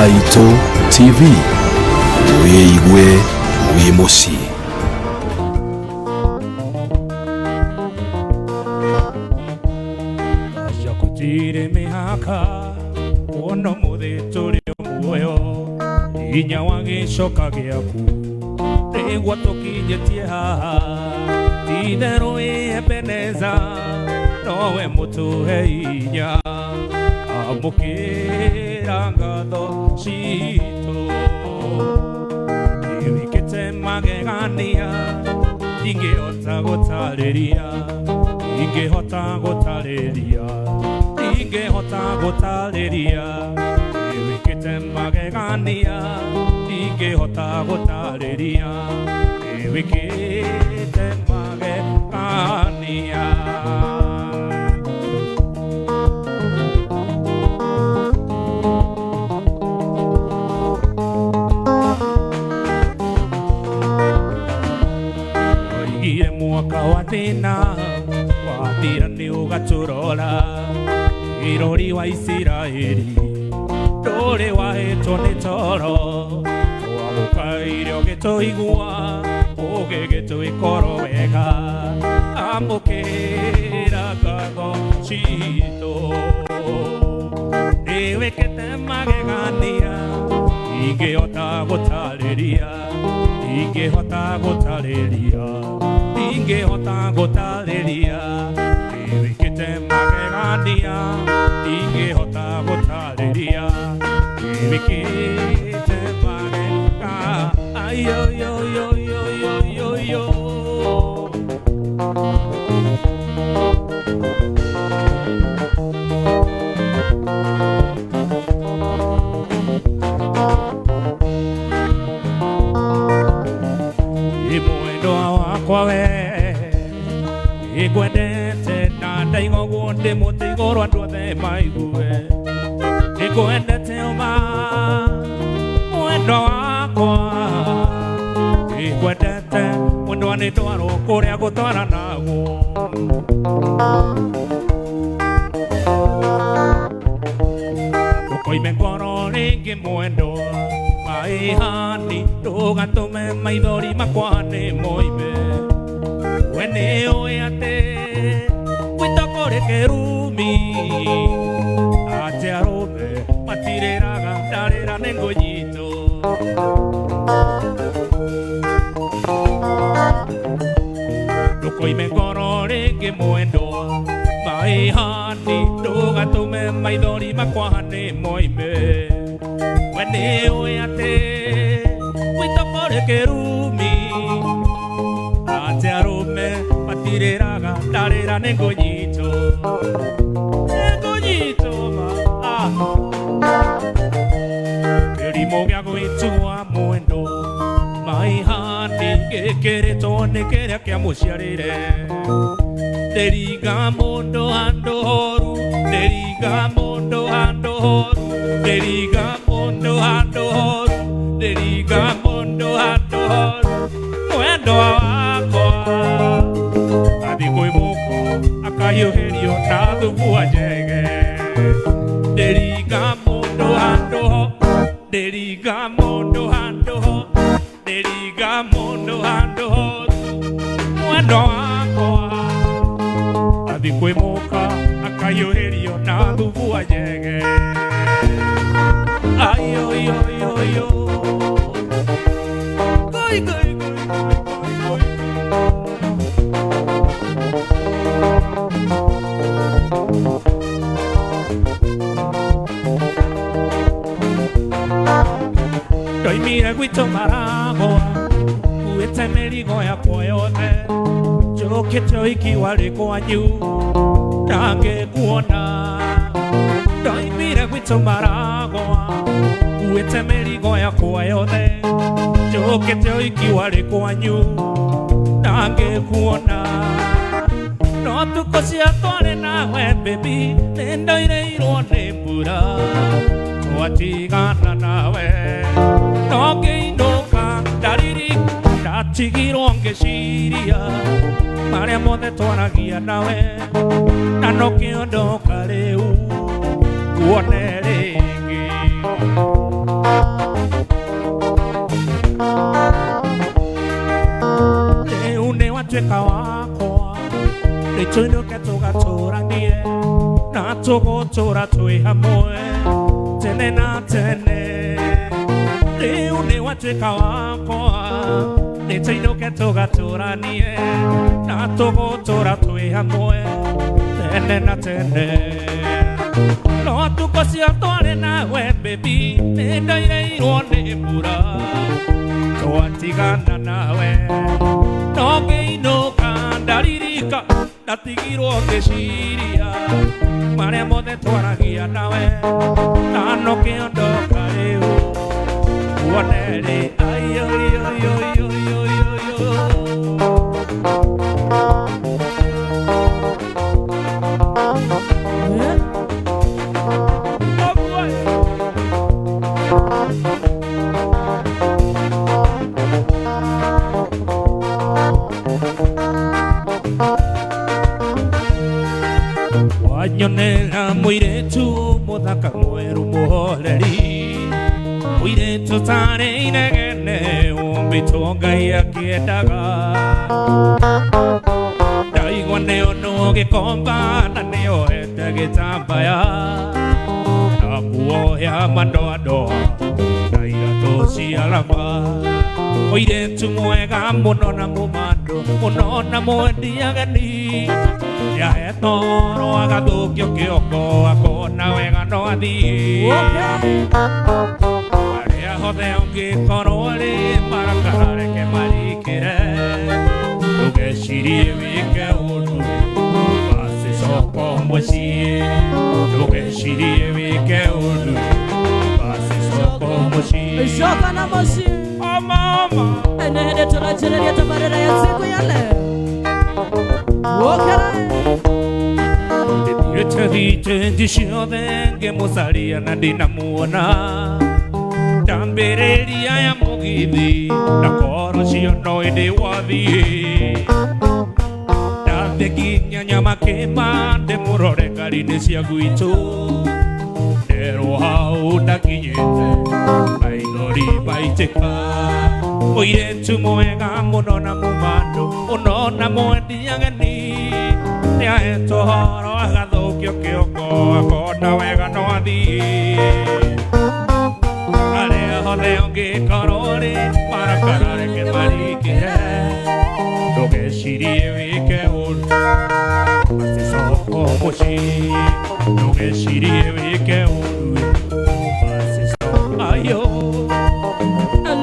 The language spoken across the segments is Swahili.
Baito TV Weigwe Wemosi. Yakutire mihaka ono muthituri muoyo inya wagicoka giaku rigwa tukinyetie haha titherũ Ebeneza nowe mũtũhe hinya amũkĩra ngatho citũ wĩkĩte magegania ingĩhota gũtarĩria wĩkĩte magegania ingĩhota gũtarĩria wĩkĩte magegania. Oigire mwaka wa thĩna wathira nĩ ũgatũrora irori wa Isiraeli ndũrĩ wahĩtwo nĩ toro wagũkaire ũgĩtũigua ũgĩgĩtwĩkoro wega amũkĩra ngatho citũ nĩwĩkĩte magegania ingĩhota gũtarĩria wĩkĩte magegania ingĩhota gũtarĩria wĩkĩte magegania yo mwendwa wakwa we ngwendete na ndaigagwo ndĩ mũtĩ igũrũ andũ othe maigue ngwendete ũma mwendwa wakwa ngwendete mwendwa nĩ ndwarwo kũrĩa gũtwaranagwo ndũkoime ngoro rĩngĩ mwendwa maĩhani ndũgatũme maithori makwa nĩ moime we nĩ ũĩ atĩ gwitũ kũrĩ kĩrumi atĩ arũme matirĩraga ndarĩra nĩ ngũnyitwo ndũkoime ngoro rĩngĩ mwendwa maĩhani ndũgatũme maithori makwa nĩ moime we nĩ ũĩ atĩ gwitũ kũrĩ kĩrumi atĩ arũme matirĩraga ndarĩra nĩ ngũnyitwo kĩrimũ gĩa gwĩtua mwendwa maĩhani gĩkĩrĩtwo nĩ kĩrĩa kĩa mũciarĩre ndĩringa mũndũ handũ horu mwendwa wakwa athi kwĩ mũko akahiũhĩrio na thubua njege ndĩringa mũndũ handũ horu mwendwa wakwa athi kwĩ mũka akahiũhĩrio na thubua njege ayoyoyoyo ndoimire gwitũ Maragwa nguĩte mĩrigo yakwa yothe njũkĩte ũhiki warĩ kwanyu ndangĩkuona ndoimire gwitũ Maragwa nguĩte mĩrigo yakwa yothe njũkĩte ũhiki warĩ kwanyu ndangĩkuona no tukũ cia twarĩ nawe baby nĩ ndoireirwo nĩ mbura twatigana nawe no ngĩinũka ndatigirwo ngĩciria marĩa mothe twaragia nawe na no kĩondoka rĩu kuone rĩngĩ Leune watueka wako Lechoinuke tugaturanie Na tugutura twi hamwe Tene na tene Leune watueka wako Lechoinuke tugaturanie Na tugutura twi hamwe Tene na tene No tukosia tware nawe baby Nendairwo nĩ mbura Twatigana nawe No ngĩinũka ndaririka Ndatigirwo ngĩciria Marĩa mothe twaragia nawe Na no kĩondoka rĩu Wone rĩ Wanyonera muiretu muthaka mweru muhoreri Muiretu tarĩ inegene umbĩtwo Ngai akĩendaga Ndaigua nĩono gĩkomba na nĩoete gĩtambaya Na muoya madoadoa na iratũ cia raba Muiretu mwega mũno na mũmando mũno na mwendi ageni Yahe toro agathũkio kĩongo akona wega no athiĩ Arĩa hothe ũngĩkorwo rĩ marakara reke marikĩre Ndũgecirie wĩke ũndũ basi coka mũciĩ Ndũgecirie wĩke ũndũ basi coka mũciĩ Coka na mũciĩ Mama Nende tũranjĩrĩria tabarĩra ya siku ya leo Ndithire nji ciothe ngĩmũcaria na ndinamuona Ndambĩrĩria ya mũgithi na koro cio no ĩndĩ wathiĩ Ndathiĩ nginya Nyamakĩma ndĩmũrore ngari-inĩ cia gwitũ Nderwo hau ndakinyĩte maithori maitĩka Mũirĩtu mwega mũno na mũmando mũno na mwendi ageni Nĩahetwo horo agathũkio kĩongo akona wega no athiĩ Arĩa hothe ũngĩkorwo rĩ marakara reke marikĩre Ndũgecirie wĩke ũndũ basi coka mũciĩ Ndũgecirie wĩke ũndũ basi coka ayo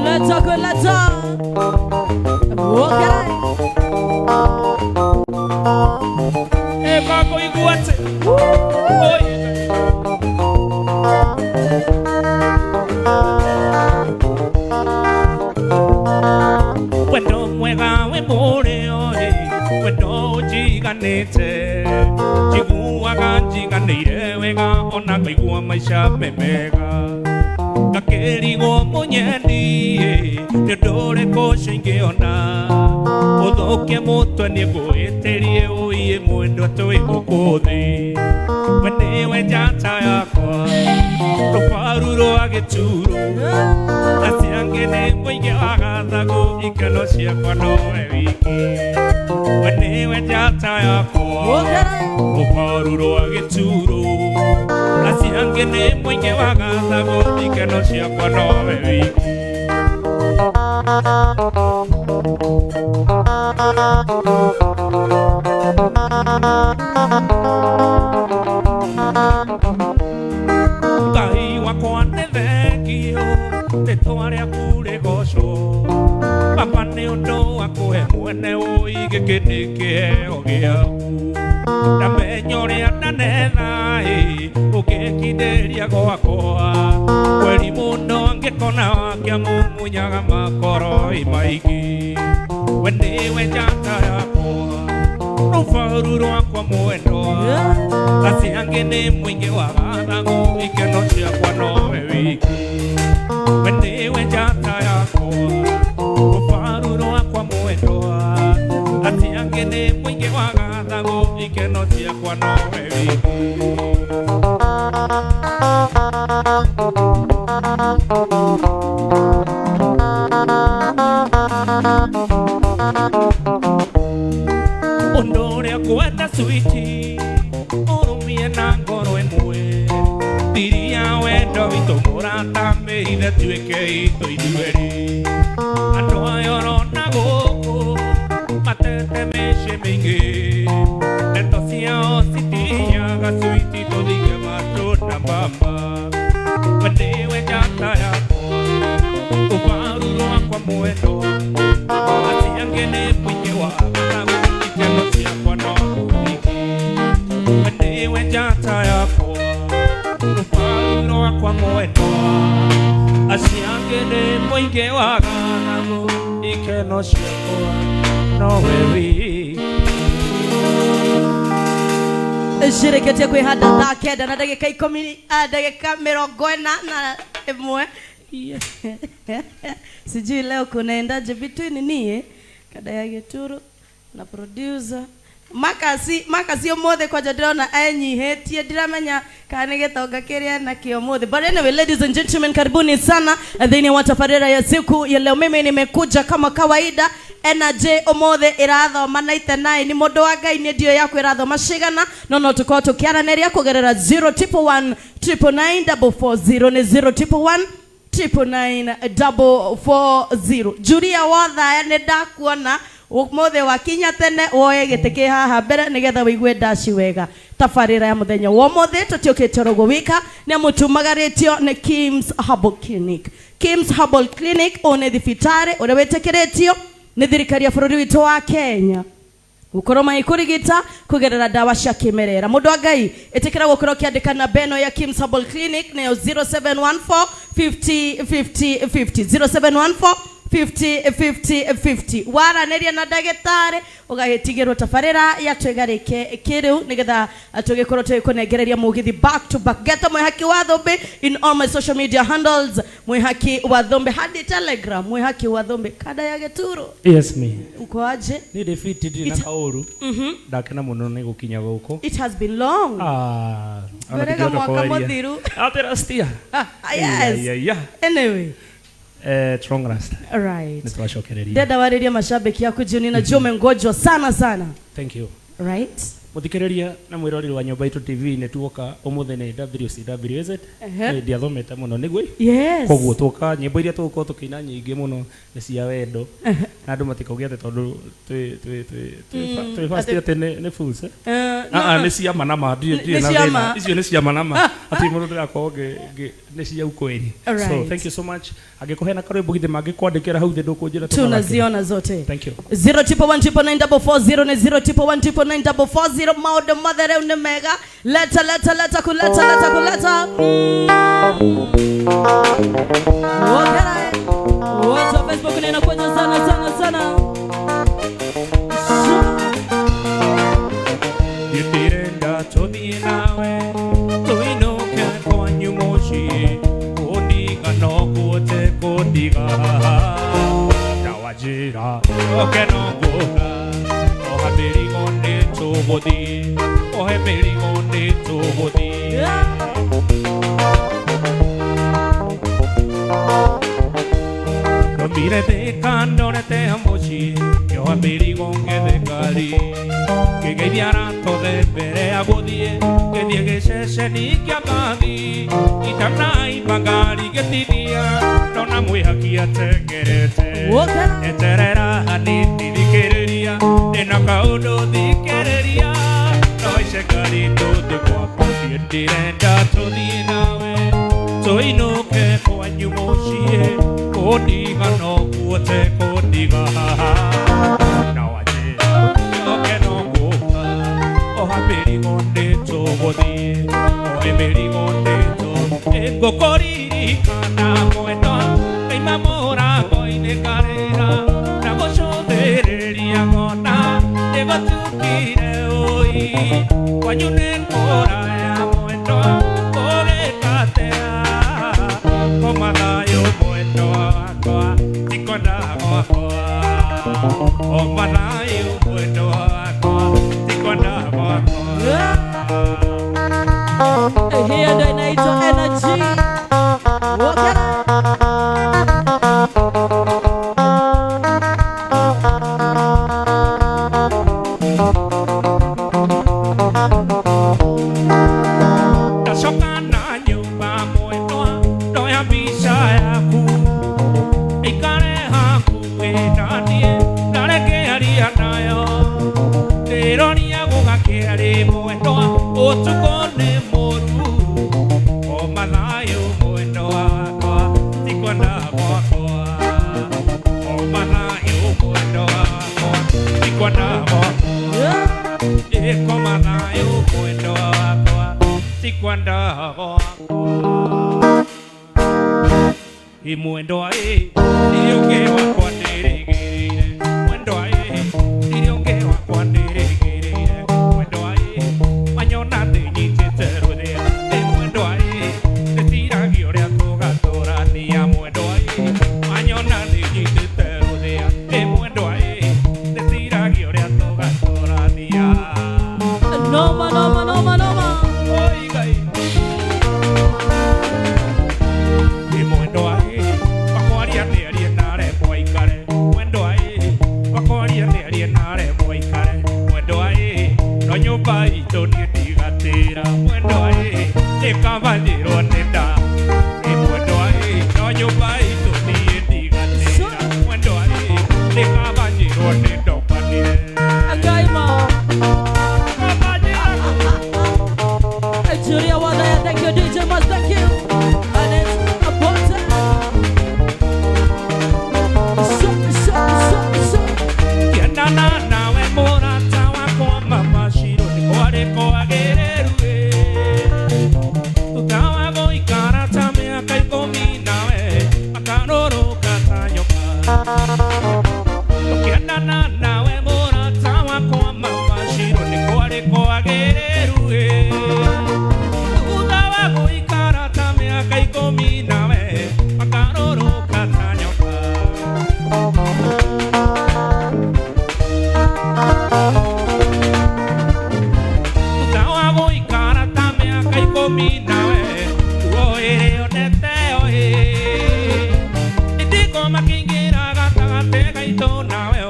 Leta kuleta Wokerai Eka kuiguate Wendo mwega we mũrĩo Wendo ũnjiganĩte Njiguaga njiganĩire wega Ona ngaigua maica me mega Ngakĩrigwo mũnyendi Nĩũndũ ũrĩkũ ũcio ingĩona Ũthũkie mũtwe nĩngwĩtĩrie Ũiye mwendwa tũĩ gũkũ thĩ We nĩwe njata yakwa Rũbaru rwa gĩturo Aciange nĩ mũingĩ wa gathagu Ikeno ciakwa nowe wiki We nĩwe njata yakwa Rũbaru rwa gĩturo Aciange nĩ mũingĩ wa gathagu Ikeno ciakwa nowe wiki Ngai wakwa nĩ thengio Rĩtwa rĩaku rĩgocwo Baba nĩ ũndũ wa kũhe mwene ũi Gĩkĩ nĩ kĩheo gĩaku Ndamenya ũrĩa ndanetha Ũgĩkindĩria gwakwa Kweri mũno ngĩkona wakĩamumunyaga makoroi maingĩ We nĩwe njata yakwa Rũbaru rwakwa mwendwa Aciange nĩ mũingĩ wa gathagu Ikeno ciakwa nowe wiki We nĩwe njata yakwa Rũbaru rwakwa mwendwa Aciange nĩ mũingĩ wa gathagu Ikeno ciakwa nowe wiki Ondore kwenda sweetie orumie na ngoro emwe diria wendo witomora tambe ine tueke ito idueri ando ayoro na go matete meshe mingi netosia ositia ga sweetie to dige mato na bamba manewe jata yako uparu kwa mwendo asiangene mwike wa jata yako uparo kwa mwendo asiangene mwinge wa ganago ikeno sheko no wewe Shirikete kwihanda thaa kenda na ndagika 10 ndagika 41 sijui leo kunaendaje between nie kada ya Gituru na producer makasi omothe kwa jadrona enyihetie ndiramenya kana getonga kiria na kio mothe. But anyway, ladies and gentlemen, karibuni sana dhini watafarira ya siku ya leo. Mimi nimekuja kama kawaida energy omothe irathoma na itenai ni mundu wa Ngai ni ndio yako irathoma cigana no tukao tukiaranĩria kugerera 011 999 ni 011 999 Julia Wathaya ni ndakuona umothe wakinya tene woye giteke haha mbere nigetha wigue ndaci wega. Tafarira ya muthenya wa mothe tutiukite rogo wika ni mutumagaritio ni Kim's Herbal Clinic. Kim's Herbal Clinic one thibitari ure witikiritio ni thirikari ya bururi witu wa Kenya gukoroma ikurigita kugerera dawa cia kimerera. Mundu wa Ngai itikira gukoro kiandika na beno ya Kim's Herbal Clinic ne 0714 50 50 50 0714 50 waraneria na ndagitari ugahitigirwo tafarira ya twegarike kiriu nigetha tugikorwo tukunengereria mugithi back to back. Geta mwihaki wa thombe in all my social media handles, mwihaki wa thombe hadi Telegram, mwihaki wa thombe kada ya Gituru. Yes me uko aje? Ni defeated na kauru ndakena muno ni gukinya guko. It has been long. Berega mwaka muthiru aterastia. Yes. Anyway strong rasta. Right. Nitwashokereria. Dada wariria mashabiki yako jioni na Jome ngojwa sana. Thank you. Right. Muthikiriria na mwirori wa Nyumba Itu TV ne tuoka omuthe ne WCWZ ndia thomete muno nigui. Yes. Koguo tuoka nyimbo iria tuko tukina nyingi muno ni cia wendo na andu matikaugete tondu twi fast ne fools ni cia manama ndio na thina icio ni cia manama ati mundu ndako ni cia ukweli. So thank you so much. Agikuhena karwimbo githe magikwandikira hau the ndukunjira tunaziona zote. Thank you. 011 na 011 maude mother ne mega leta kuleta What's up Facebook nena kwenye sana Yitirenda todi nawe toinoke kwa nyumoshi odiga no kuote kodiga nawajira oke no goga ohabiri gonde tobodi ohebiri gonde tobodi mire de candore te ambochi yo habiri gonde de cali que gaidiara de bere agodie que diege se ni que abadi y tanai bagari que tidia nona muy aquí ategerete eterera ani ni querería de na caudo di querería no se carito de guapo y direnda todinawe soy no que coño mochie odiga no puote odiga Ego coriri kana moeto ei mamora koine carrera na gocho dereria gona ego tukire oi wanyune mora ya moeto ore katea komada yo moeto akwa tikona akwa o mana yo moeto akwa tikona akwa here the night of energy. Okay. Sikwandagwa Ikoma nayo mwendo wakwa Sikwandagwa Imwendo wa Ilionge wakwa nirigirire Mwendo wa Ilionge wakwa nirigirire Mwendo wa Manyona ndinyitite ruthia Mwendo wa Ndetiragio ria tugaturania Mwendo wa Manyona ndinyitite ruthia Mwendo wa Ndetiragio ria tugaturania Noma, noma, noma, noma. Oigai Mwendo wa Wakwaria nearie nare mwaikare Mwendo wa Wakwaria nearie nare mwaikare Mwendo wa No nyumba itu nie ndigatira Mwendo wa Nikavanyirwo nĩ nda Mwendo wa No nyumba itu nie ndigatira Mwendo wa Nikavanyirwo nĩ ndokanire Agaima. Julia Wadaya, thank you, DJ Mas, thank you. And it's a button. So. Kiendana nawe mũrata wakwa mama Shiro nĩkwarĩko agĩrĩru Tutawa gũikara ta mĩaka 10 nawe akarũrũka ta nyoka Kiendana nawe mũrata wakwa mama Shiro nĩkwarĩko agĩrĩru Tutawa gũikara ta mĩaka 10 nawe akarũrũka ta nyoka Tutawa gũikara ta mĩaka 10 nawe tuoĩre onete Ndiko makĩingĩra gatagatĩ gaitũ nawe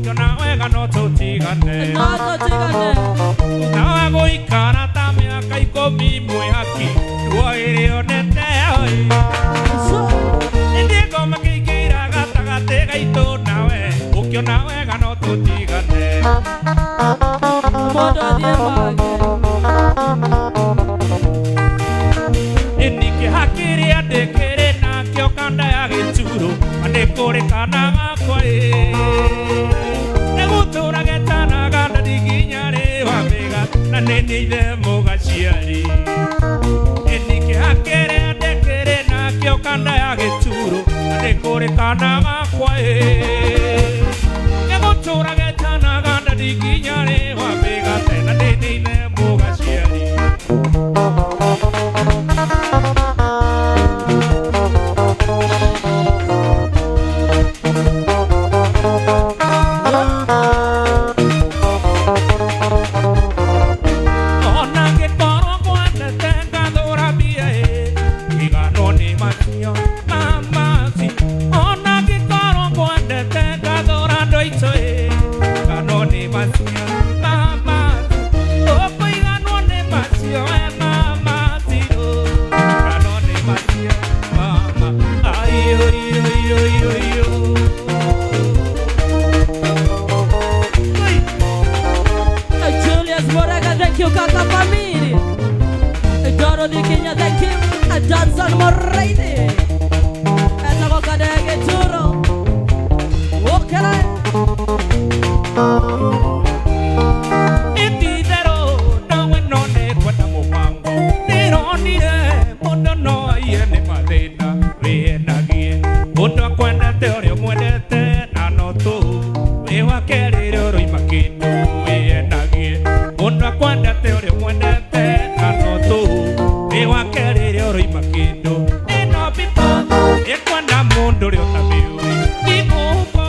Kiona wega no tũtigane Tutawa gũikara ta mĩaka 10 mwĩhaki tuoĩre onete Ndiko makĩingĩra gatagatĩ gaitũ nawe Ũkiona wega no tũtigane Modo die mage. Nike hakiria ndekere na kio kanda ya gĩturo Andĩkũrĩkana gakwa Nĩgũtũra getanaga nginya rĩ wa mĩga Na nĩ ithe mũgaciari Nike hakiria ndekere na kio kanda ya gĩturo Andĩkũrĩkana gakwa Nĩgũtũra getanaga nginya rĩ wa mĩga Na nĩ ithe mũgaciari Julius Moraga, thank you, Kaka Family. Dorothy Kenya, thank you. Johnson Moraide. Esa boca de Geturo. Okay. Itidero nawe none kwenda mũbango nĩronire mũndũ no aiene mathĩna wĩyenagie mũndũ akwendete ũrĩa mwendete na no tũ wĩ wa kerĩ rĩrĩa ũroima kĩndũ wĩyenagie mũndũ akwendete ũrĩa mwendete na no tũ wĩ wa kerĩ rĩrĩa ũroima kĩndũ ĩno bipo ĩkwenda mũndũ ũrĩa ũtamĩũĩ ibũko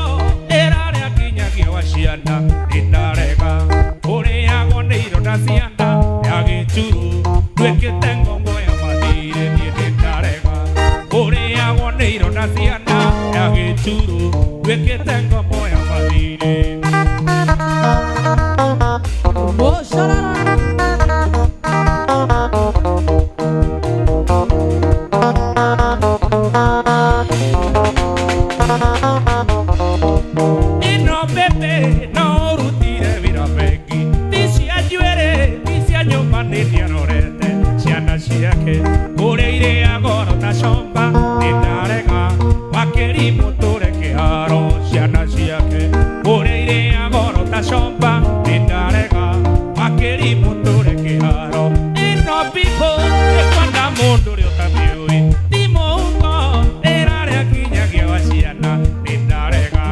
ĩrarĩa nginyagia wa ciana ĩndarega ũrĩagwo nĩ ironda ciana ya gĩturu ndwĩkĩte ngongo ya mathirĩ niĩ nĩndarega ũrĩagwo nĩ ironda ciana ya gĩturu ndwĩkĩte ngongo ya mathirĩ Oh, sharara. Ino bebe no rutire vira bengi Tisia njuere, tisia nyumba nĩndiarorete ciana ciake ũrĩire agoro ta comba nĩndarega wakĩri mũtũre kĩharo ciana ciake ũrĩire agoro ta shomba nindarega makeri mutore kiharo ino people ekwanda mundu ri utabiui timo uko erare kinyagia waciana nindarega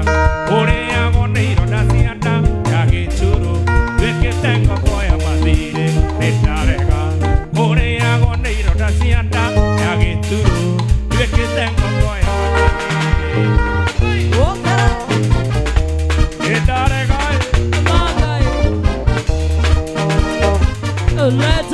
uria goneiro na ciana ya gituru wekete ngoko ya mathire nindarega uria goneiro na ciana ya gituru wekete ngoko ya mathire Let's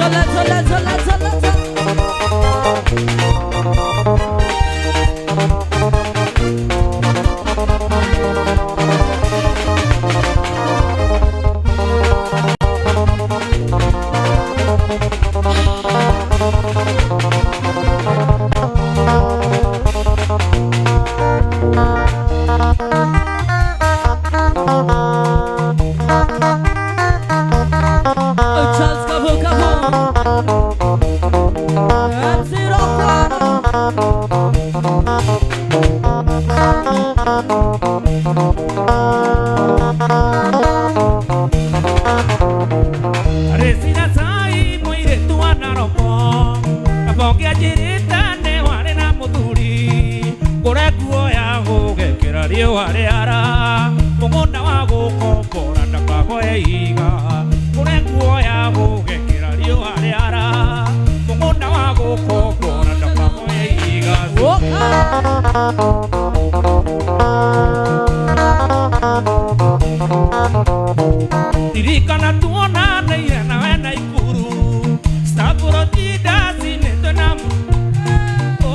Tirikana tuona neira na wena ikuru Staburo tida zineto namu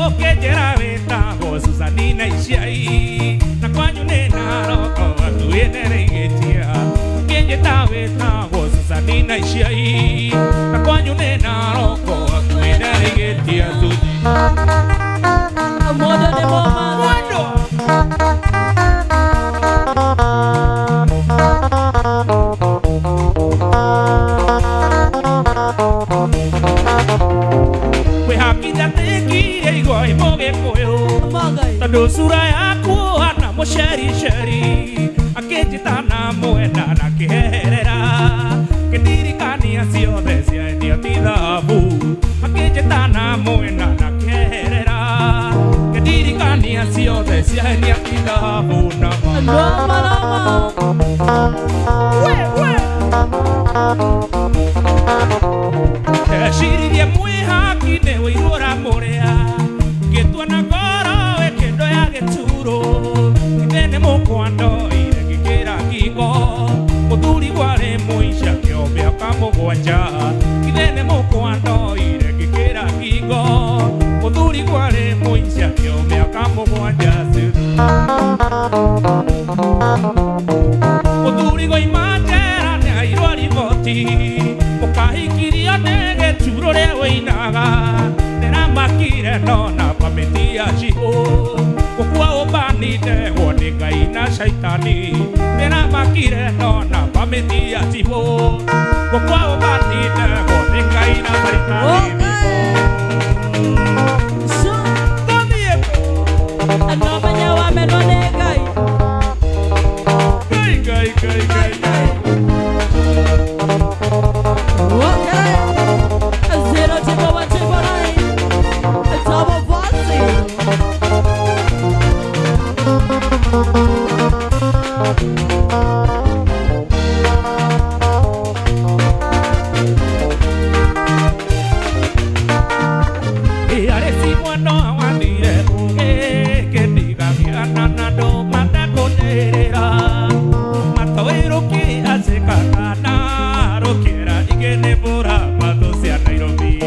Oke jera weta go Susanina ishiai Na kwanyu nena roko watu enere igetia Kenje ta weta go Susanina ishiai Na kwanyu nena roko watu enere igetia Tuji Modo de mama Modo Tando sura yaku hana mo sheri Akejitana moena na kiherera Kedirikani asiothe cia endia tithabu Akejitana moena na kiherera Kedirikani asiothe cia endia tithabu Loma loma Eshiririe mwihaki ne weirora morea Ketuana koro ekendo ya geturo Kidene mokwando ire kikira kiko Muthuri gware muisha kiobea kamugwanja Kidene mokwando ire kikira kiko Muthuri gware muisha kiobea kamugwanja Muthuri go imatera ne airwa riboti Mukahikiria ne geturo rewe inaga Makire nona pametia chiho Kukua obanite woneka ina shaitani Nena makire nona pametia chiho Kukua obanite woneka ina shaitani Anomanya wa menone gai Gai Okay 0 tipo 1 tipo 9 Double bossy. Y aresi bueno wandire uge que diga mi ananado mata conera Matoero que hace canana roquiera y que ne bora mato sea Nairobi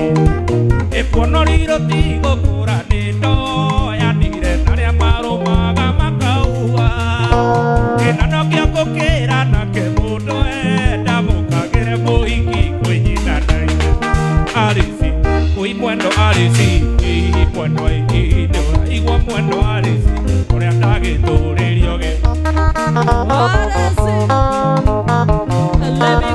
E ponoriro tigo pura nito ya dire tare amaro maga makaua Que nano que akokera na que mundo da boca que re moiki kunyita nai Arisi Ui bueno arisi bueno igual bueno arisi Por ataque tu rioge Arisi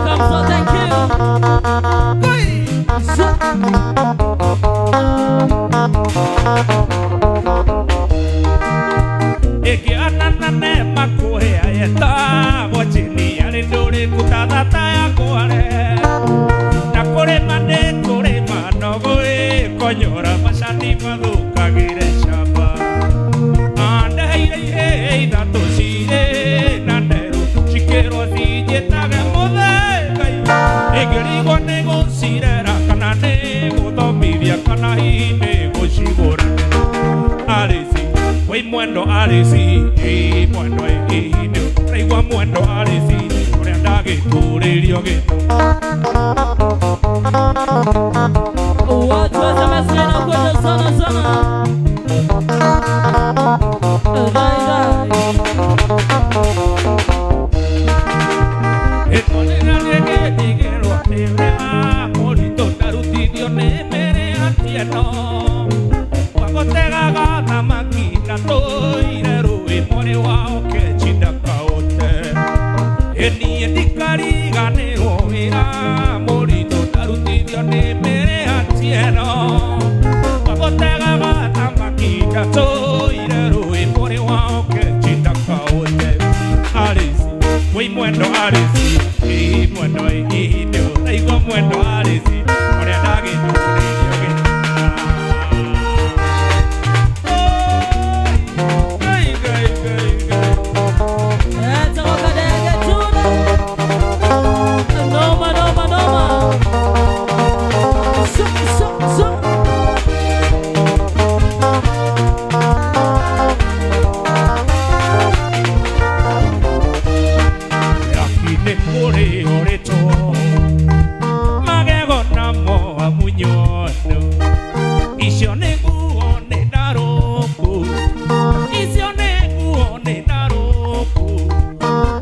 mwendo alisi mwendo ino Raigua mwendo alisi Uria ndagĩtũrĩrio gĩtũ Watu wasemesena kwenda sana sana Rai rai Etonera rĩgĩtigĩrwo nĩũrĩa mũritũ ndarutithio nĩ mbere atieno Wagotegaga thamaki na tũire rũĩ mwarĩ wao kechinda kaũte Niĩ ndikariganĩrwo wĩra mũritũ ndarutithio nĩ mbere atieno Wagotegaga thamaki na tũire rũĩ mwarĩ wao kechinda kaũte Alisi, wĩ mwendo alisi mwendo ino Raigua mwendo alisi Ũrĩa ndagĩtũrĩrio gĩtũ Eta wakadege tuna Noma noma noma So so so Lakini kũrĩ ũrĩtũ magego namo amunyono Icio nĩ nguo nĩ ndarũku Icio nĩ nguo nĩ ndarũku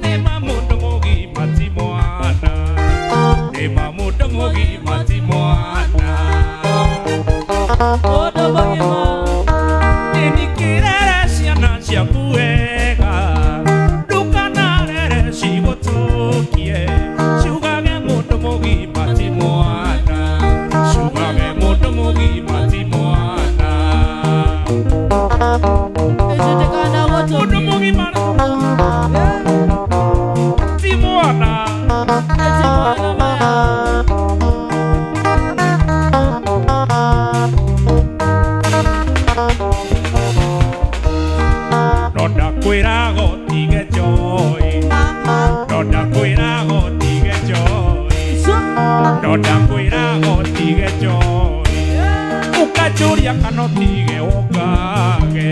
Nĩma mũndũ mũgima ti mwana Nĩma mũndũ mũgima ti mwana Odo bagima Nĩnikĩrere ciana ciaku wega Ndukanarere cigũtũkie Ciugage mũndũ mũgima ti mwana Ciugage mũndũ mũgima ti mwana Ejetekana woto Mũndũ mũgima ti mwana Eti mwana maya No ndakwĩra gũtige njoĩ No ndakwĩra gũtige njoĩ No ndakwĩra gũtige njoĩ Ũkanjũria kana ũtige ũkage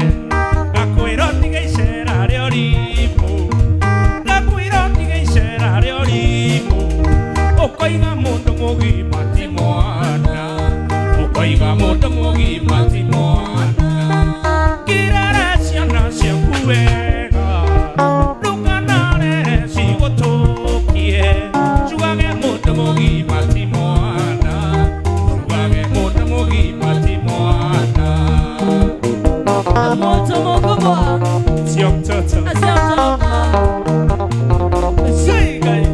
Ngakwĩra ũtige icera rĩa ũrimũ Ngakwĩra ũtige icera rĩa ũrimũ Ũkoiga mũndũ mũgima ti mwana Ũkoiga mũndũ mũgima ti mwana Kirere ciana ciaku wega Ndukanarere cigũtũkie Ciugage mũndũ mũgima ti mwana Ciugage mũndũ mũgima ti mwana Moto mokubwa Sio mtoto Asia mtoka Sigai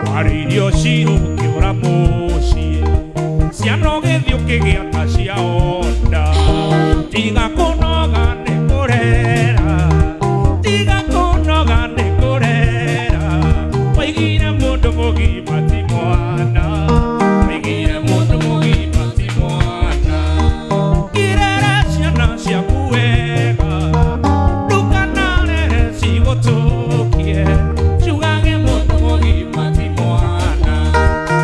Maririo cirũkĩũra mũciĩ Ciana ũgĩthiĩ ũkĩgĩa ta cia onda Tiga kũnoga nĩ kũrera Tiga kũnoga nĩ kũrera Waigire mũndũ mũgima ti mwana Waigire mũndũ mũgima ti mwana Kirere ciana ciaku wega Ndukanarere cigũtũkie Ciugage mũndũ mũgima ti mwana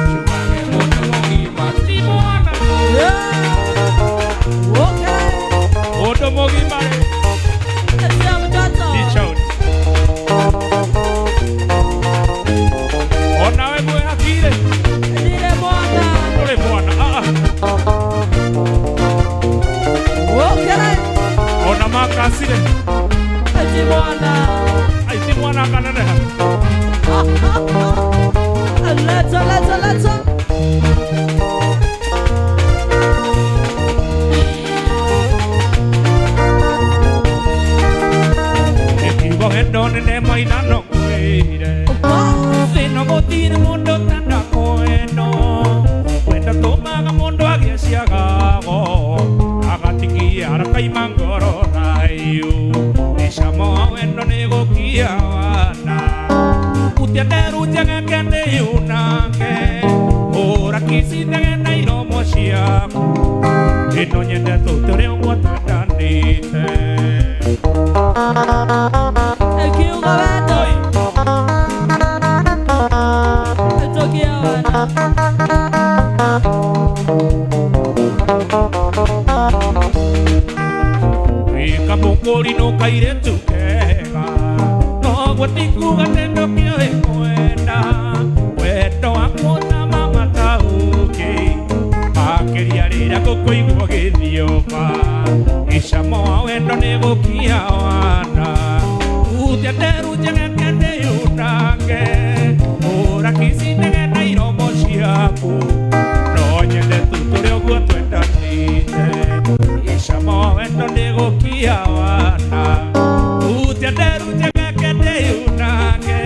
Ciugage mũndũ mũgima ti mwana Mũndũ mũgima Asia mtoto Tichauni Onawe mwĩhakire Ndire mwana Ũrĩ mwana Ona makasire Eti mwana Aiti mwana akaneneha Leta leta leta Ekiugo hendo nene maina kwĩire Thĩna gũtirĩ mũndũ tenda kwendo Wenda tũmaga mũndũ agĩe ciagago Agatigia arakaima ngoro thayu Icamo wa wendo nĩ gũkia wana Utienderu njegeke nĩ yunange Ũra kisi ndege na iromo ciaku Ĩno nyende tũtũre ũguo twendanĩte Ekiugo wendo Kamukuri no kaire tukega no gwatiku gatendo kioe kwenda wendo akona mama tauke akeria rira kukuigwo githioma icamo wa wendo ni gukia wana uteteru jegekende yunake ura kisi negenda iromo ciaku no nyende tuturi oguo twendanite icamo wa wendo ni gukia wana uteteru jegekende yunake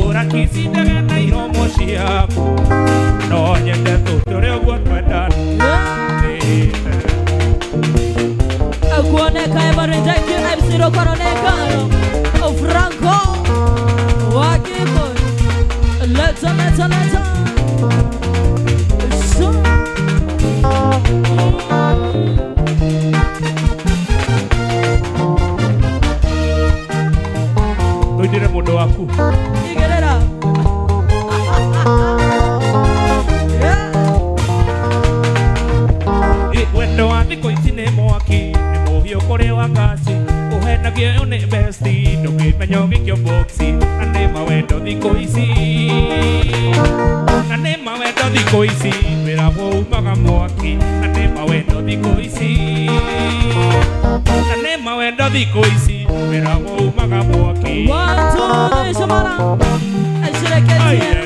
ura kisi negenda iromo ciaku no nyende tuturi oguo twendanite Kuoneka evarenjaki MC Rokoronekano Franco Wakibo Leta So Tuidire mundo waku Igerera wendo wa thiko ici nĩ mwaki nĩ mũhiũ kũrĩ wa ngaci ũhenagio nĩ besti ndũngĩmenya ũgĩkio boxi na nĩ mawendo thikũ ici na nĩ mawendo thikũ ici wĩra umaga mwaki na nĩ mawendo thikũ ici na nĩ mawendo thikũ ici wĩra umaga mwaki Wantu Shamara Ashireketia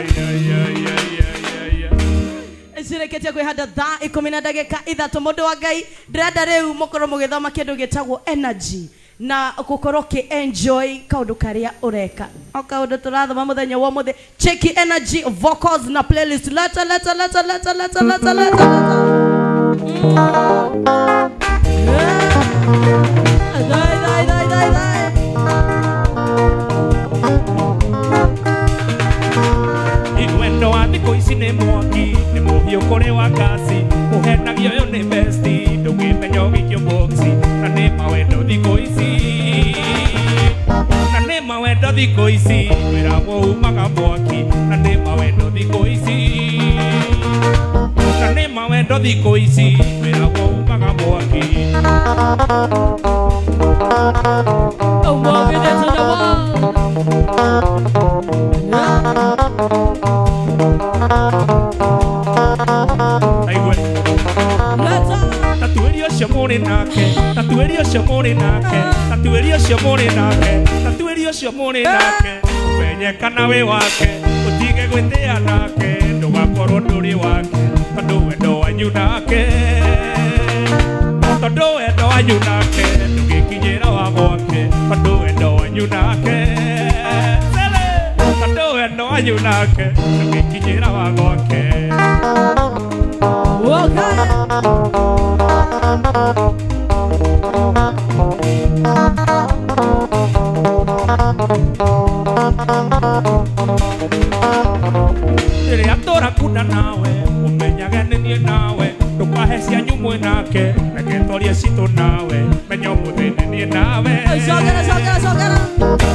Sireketia kwihanda thaa 10 na ndagika 3 mundu wa Ngai ndirenda riu mukorwo mugithoma kindu gitagwo energy na gukorwo ki enjoy kaundu karia ureka o kaundu turathoma muthenya wa muthe cheki energy vocals na playlist leta dai wendo wa thikũ ici nĩ mwaki nĩ mũhiũ kũrĩ wa ngaci ũhenagio ũyũ nĩ besti ndũngĩmenya ũgĩikio boxi na nĩ mawendo thikũ ici na nĩ mawendo thikũ ici wĩra umaga mwaki na nĩ mawendo thikũ ici na nĩ mawendo thikũ ici wĩra umaga mwaki walk it into the wall Tatuerio cio mũrĩ nake tatuerio cio mũrĩ nake tatuerio cio mũrĩ nake tatuerio cio mũrĩ nake ũmenyekana wĩ wake ũtige gwĩtĩa nake ndũgakorwo ndũrĩ wake tondũ wendo wanyu nake tondũ wendo wanyu nake ndũgĩkinyĩra wa gwake tondũ wendo wanyu nake tondũ wendo wanyu nake ndũgĩkinyĩra wa gwake rĩrĩa tũrakunda nawe ũmenyage nĩ niĩ nawe ndũkahe cianyu mwĩ nake reke twarie citũ nawe menya ũmũthĩ nĩ niĩ nawe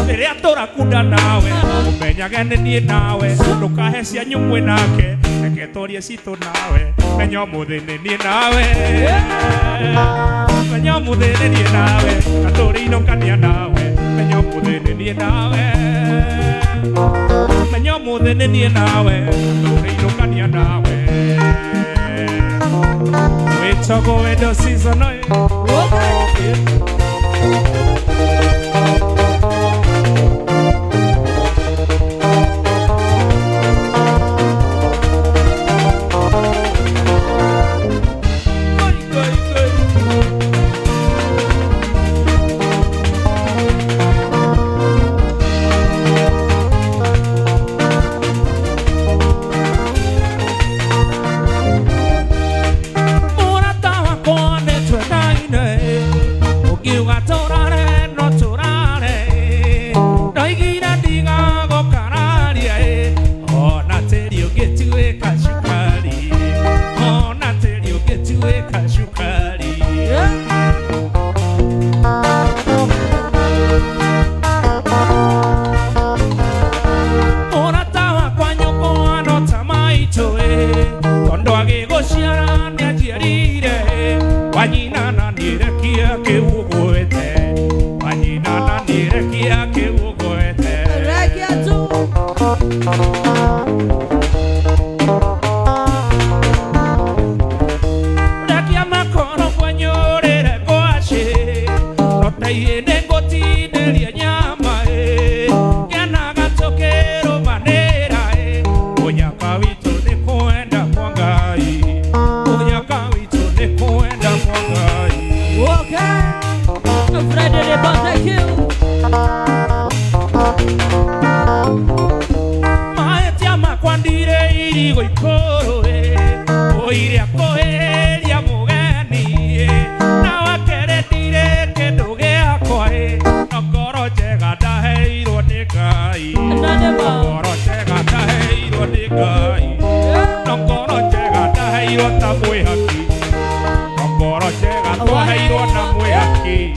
rĩrĩa tũrakunda nawe ũmenyage nĩ niĩ nawe ndũkahe cianyu mwĩ nake reke twarie citũ nawe menya ũmũthĩ nĩ niĩ nawe menya ũmũthĩ nĩ niĩ nawe na tũrĩinũkania nawe menya ũmũthĩ nĩ niĩ nawe menya ũmũthĩ nĩ niĩ nawe na tũrĩinũkania nawe wĩtagwo wendo season Ngai nengotinderia nyama Kiana gatokero manera Munyaka witu ni kuenda kwa Ngai Munyaka witu ni kuenda kwa Ngai Okay Friday barbecue Maetia makwandire irigo ikoro Oiria koheria mugeni Na wakeretire kendo giakwa Ngoro njega ndaheirwo ni Ngai Ngoro njega ndaheirwo ni Ngai Ngoro njega ndaheirwo ta mwihaki Ngoro njega twaheirwo na mwihaki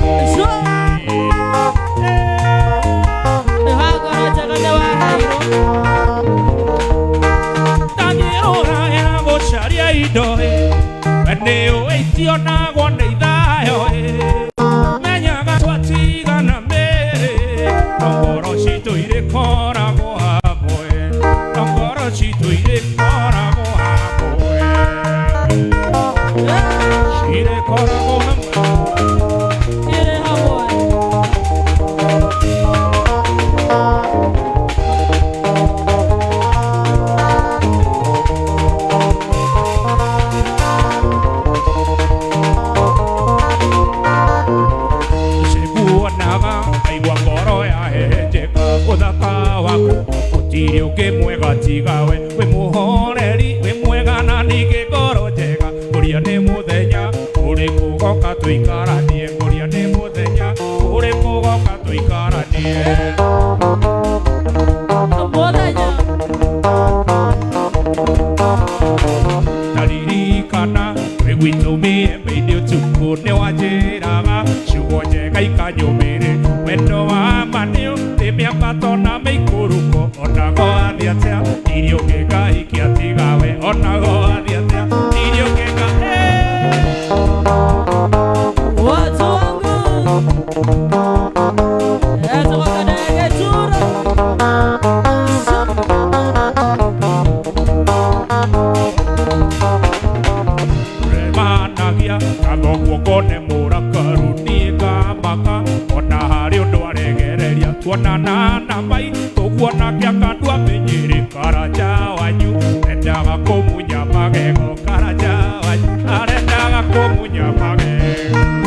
Sharia idoe Neo eitio na gwane idhayo Menyaga twatiga na mere Ngoro citu ire korago hamwe Ngoro citu ire korago hamwe Ire korago hamwe Ire hamwe Utirio ke mwega tigawe we muhoreri we mwega na nige ngoro njega kuria ni muthenya uri kugoka tuikaranie kuria ni muthenya uri kugoka tuikaranie muthenya taririkana we gwitumie mbeini utuku ni wanjiraga ciugo njega ikanyumire wendo wa manio ni miaka tona meikuruko onago athi atia irio ngega ikiatigawe onago athi atia irio ngega watu wangu eto wakadege tura remanagia kathogwo kone murakaru nie ngamaka ona hari undu aregereria tuonana na mai tuguona kiakandu amenyiri karaja wanyu endaga kumunya magego karaja wanyu arendaga kumunya magego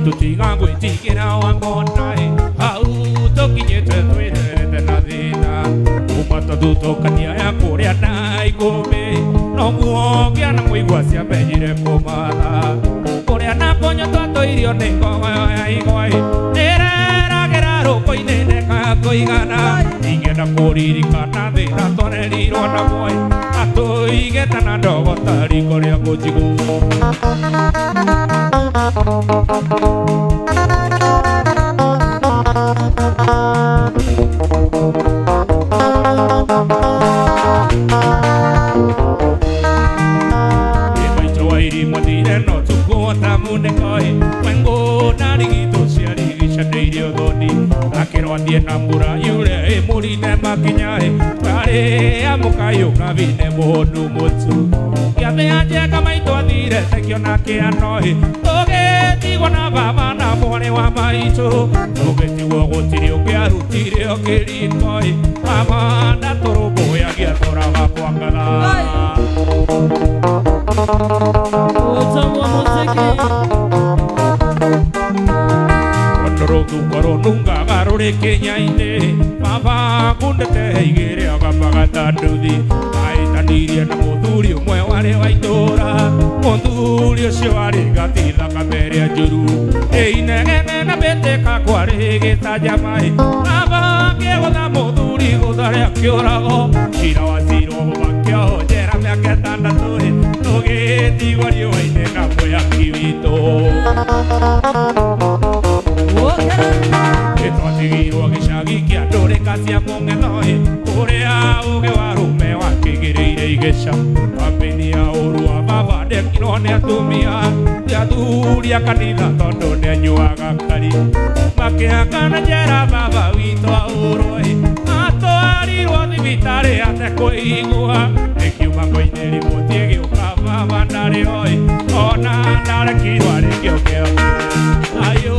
Tutiga gwitikira wangona au tukinyete twirete na thina umata tutokania ya kuria na ikumi no muogia na muigwa cia mbenyire kumatha kuria na konyo twato irio ni ngogo ya igoi nireragira ruko-ini nekakuigana ingenda kuririkana thina twarerirwo na moi atuigeta na ndogo tariko ria gujigu na mbura yure murine makinyae kare amukayo kavine mundu mutu kiathe anjeka maito athire tekiona kianohi tugetigwo na baba na mwane wa maito tugetigwo gutiri ungiarutire okirikoi baba ndaturumbuyagia turaga kwa ngatha utamwa muziki Koro nunga garure Kenya-ine baba kundete igire agapaga nduthi aitanirie na muthuri umwe wari wa itura muthuri ucio wari gatitha kamere njuru inegene na beteka kwari gitaja mai baba kigutha muthuri guthare akiurago cira wa ciro bakio njera Tigwa rio ine na poya kivito Eto atigirwo gicagi kia ndũrĩka cia mũng'etho ũrĩa ũgĩ wa rũme wakĩgĩrĩire igeca kambĩni ya ũru wa baba ndekirwo nĩ atumia athuri a kanitha tondũ nĩ anyuaga kari makĩhakana njera baba witũ aũrwo atwarirwo thibitarĩ atekũigua ĩkiuma ngoinĩ riboti ĩgĩũka baba ndarĩ oĩ ona ndarekirwo arĩkĩokeo ayũ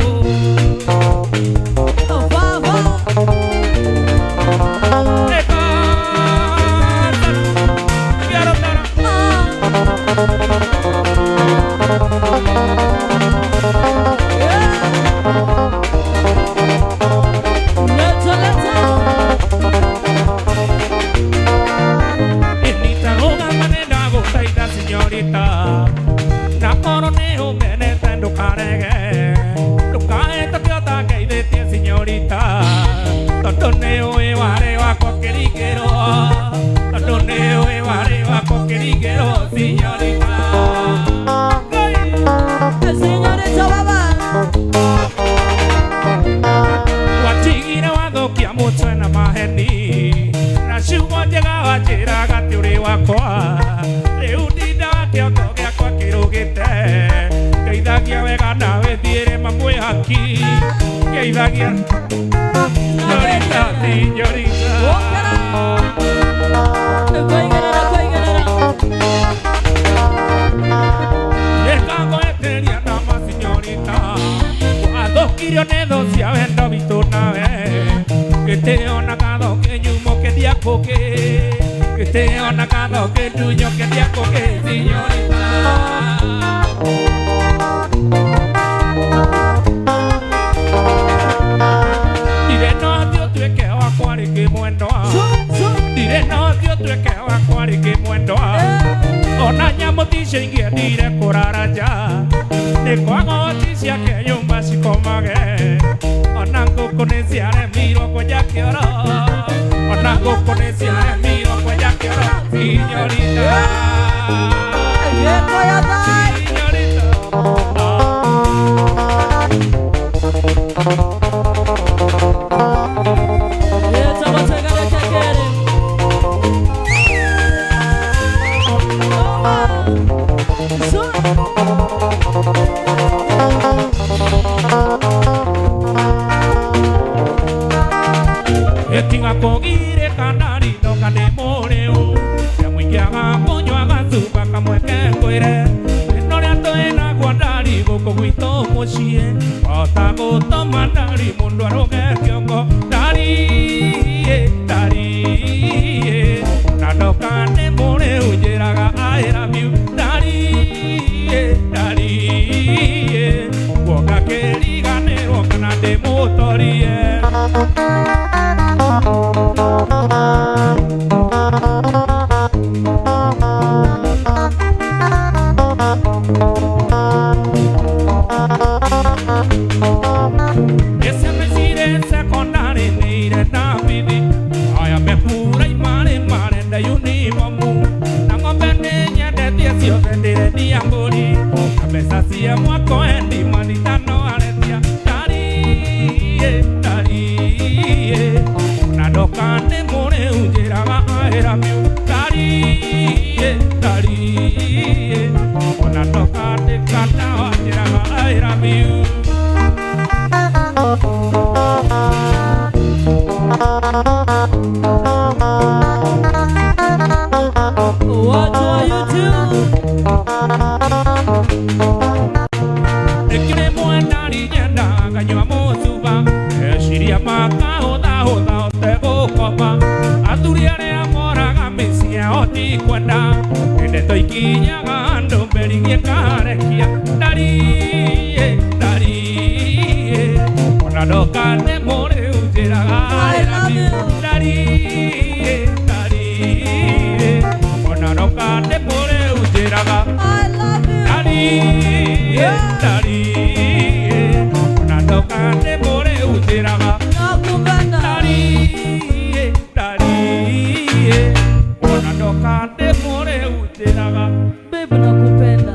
Baby nakupenda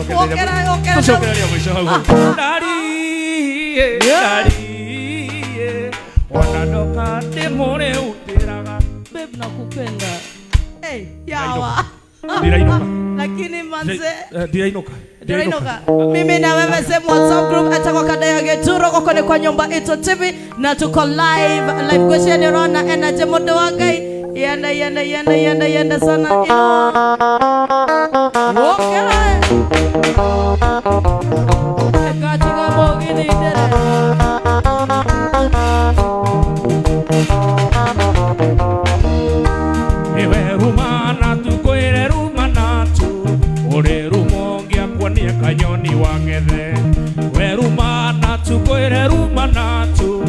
tucokereria mwico hau ndari ona ndoka ndimure utiraga babe nakupenda yawa ndirainoka lakini manze ndirainoka mimi na wewe same WhatsApp group atakwa Kadaya Gituro koko ni kwa nyumba Ito TV na tuko live question rona energy modo wa Ngai yenda sana katika mogini dere ewe rumana tukwire rumana tu ore rumongia kwania kanyoni wangethe we rumana tukwire rumana tu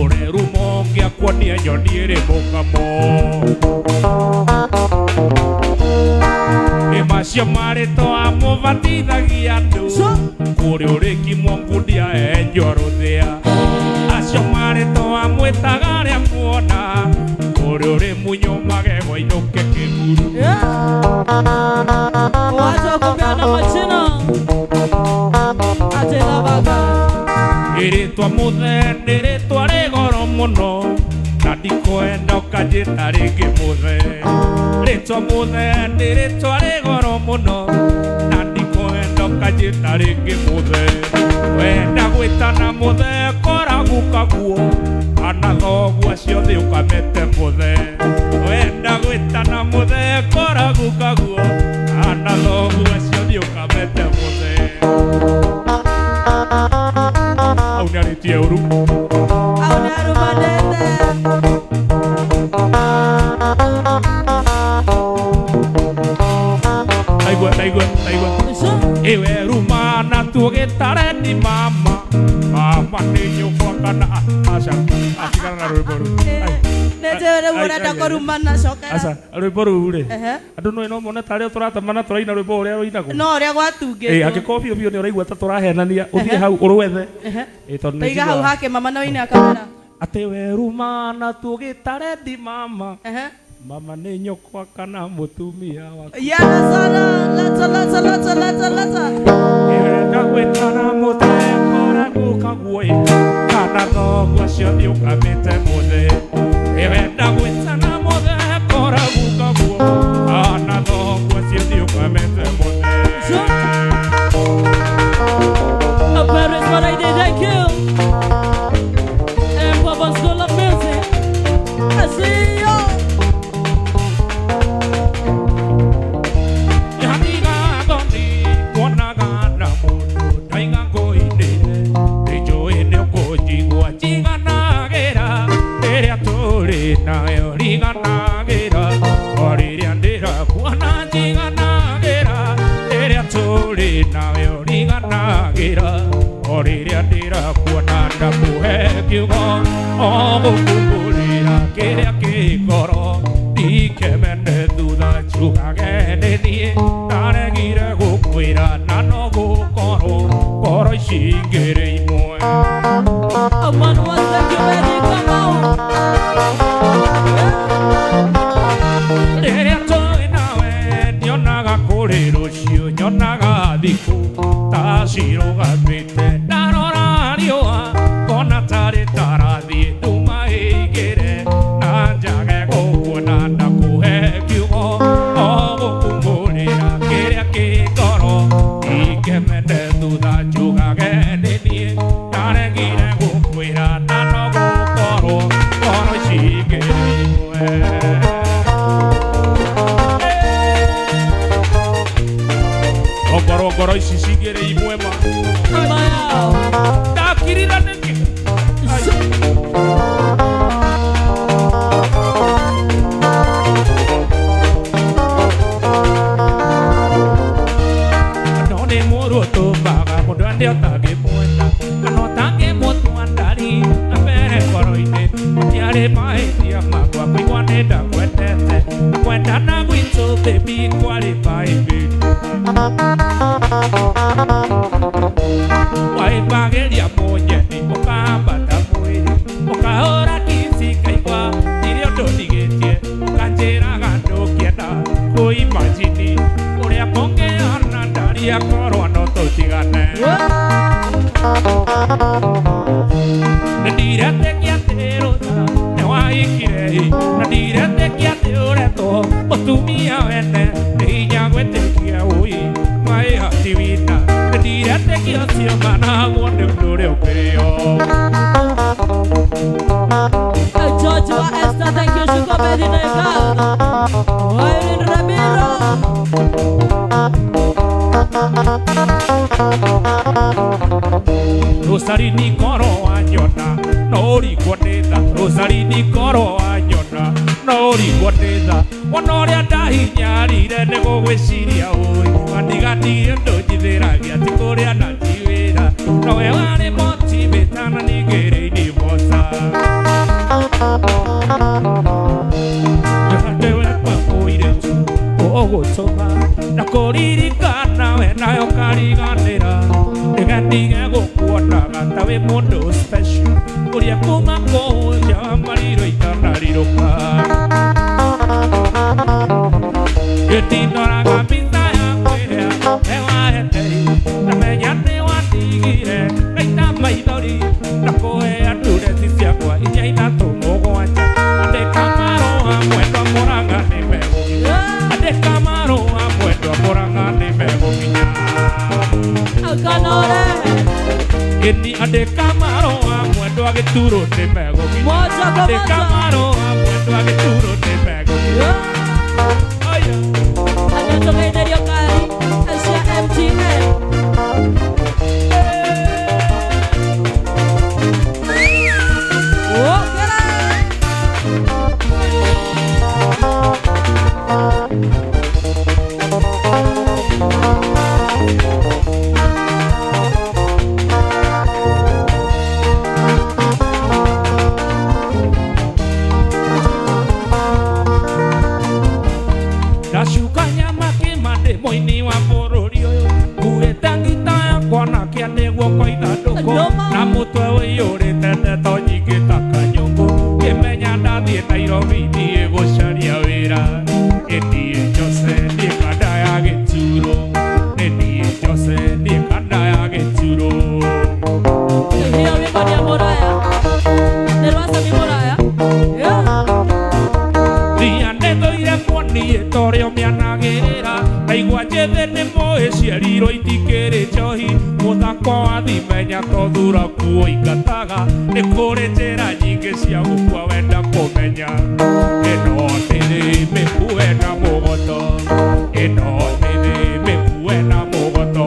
ore rumongia kwania nyoni iri mukamo macio marĩtwa amũbatithagia andũ kũrĩ ũrĩki mwangundia enjorũthĩa acio marĩtwa amwĩtaga arĩa muona kũrĩ ũrĩ munyo magego inũke kĩguru wachokupeana majina atelabaga ĩrĩtwa mũthe nĩ rĩtwa rĩ goro mũno na ndikwenda ũkanjĩta rĩngĩ mũthe rĩtwa mũthe nĩ rĩtwa rĩ goro mũno na ndikwenda ũkanjĩta rĩngĩ mũthe wenda gwĩtana mũthe koragu kaguo ana thoguo acio thĩ ũkamete mũthe wenda gwĩtana mũthe koragu kaguo ana thoguo acio thĩ ũkamete mũthe au nĩ arĩtie ũru au nĩ arũmanete Taigua ewe rumana tugitare ni mama ni nyukwa kana asigana na rwimboru netere murenda kurumana cokera asa rwimboru ri andu no mona tari turatamana turaina rwimbo uria ruinagwo no uria gwatungitwo angikobio bio ni uraigua ta turahenania uthie hau urwethe tondu taiga hau hake mama no ine akamera ate we rumana tugitare di mama mama ni nyokwa kana mutumia wako yana sana lata ewenda gwetana muthe koragu kaguo kana thoguo acio thĩ ũkamĩte mũthe ewenda gwetana muthe koragu kaguo kana thoguo acio thĩ ũkamĩte mũthe Paris, what I did, thank you. And Papa School of Music. I see you. Oriria ndira kuona ndakuhe kiugo ogukumbũrĩra kĩrĩa kĩ ngoro ndikemene thutha njugage nĩ niĩ ndaregire gũkwĩra na no gũkorwo ngoro ici ingĩrĩ imwe rĩrĩa tũrĩ nawe ndionaga kũrĩ rũciũ nyonaga thikũ ta cirũgamĩte ndarora riũa ngona tarĩ tarathiĩ nduma ĩigĩre na njage gũkuona ndakũhe kiugo gũkumbũrĩra kĩrĩa kĩ ngoro ndikemene thutha njugage nĩ niĩ ndaregire gũkwĩra na no gũkorwo ngoro ici ingĩrĩ imwe ngoro ici cingĩrĩ imwe ma ndakirira nĩkĩ no nĩ mũrũ tũmbaga mũndũ andĩ otangĩmwenda kana otangĩmũtua ndari na mbere ngoro-inĩ matiarĩ mahĩtia makwa kũigua nĩ ndakwendete kwendana gwitũ baby kwarĩ baby waibageria mũnyeni ũkambata mwĩrĩ ũkahũra kisi kaigua iria ndũnigĩtie ũkanjĩraga ndũkĩenda kũimagini ũrĩa kũngĩona ndari akorwo no to mutumia wene inya gwetekia ui mai hativina ndire tekio cio mana wonde ndure okrio George wa Esther, thank you, Shuko Medineka. Oirin Ramiro. Rosarini koro anyona nori kwaneza Rosarini koro anyona nori kwaneza Onoria ndahinyarire nego gwiciria ui Mandigatigie ndunjithiragia ti kuria natiwira Nowe wari motivate na nigereini mosa Ndewe pamoire tu ogotoma na kuririkana we nayo kariganira Ndigandige gukuonaga tawe mundu special Uria kuma kuja mariro itanariruka Yetinoraga pinta ya kwiria ewa heteri Na menya ni wandigire Naita maithori Na kuhe andureti ciakwa inya itatu mugwanja Andika marũa mwendwa mũranga nĩ megũkinya Andika marũa mwendwa mũranga nĩ megũkinya Akanore. Ĩni andika marũa mwendwa gĩturũ nĩ megũkinya Moja kwa Andika moja. marũa mwendwa gĩturũ nĩ megũkinya Oya Anatogenerio kari. Asia MTN. Ndacuka nyama kĩmande mũini wa bũrũri ũyũ Nguĩte ngita yakwa na kĩande guoko ithandũkũ Na mũtwe ũiyũrĩte ndeto nyingĩ ta kanyũngũ Ngĩmenya ndathiĩ Nairobi thiĩ gũcaria wĩra Ĩniĩ Jose niĩ kanda ya gĩturũ Ĩniĩ Jose niĩ kanda ya gĩturũ Hiyo wimbo ni ya Moraya. Ni Rwasa ni Moraya. Thia nĩthũire kuoniĩ torĩa ũmĩanagĩrĩra Ndaigua njĩthĩ nĩ mũĩ ciarirwo itikĩrĩ njohi Mũthako wa thimenya to thura kuo ingataga Nĩ kũrĩ njĩra nyingĩ cia gũkua wenda kũmenya Ĩno nĩthĩ mĩkue na mũgoto Ĩno nĩthĩ mĩkue na mũgoto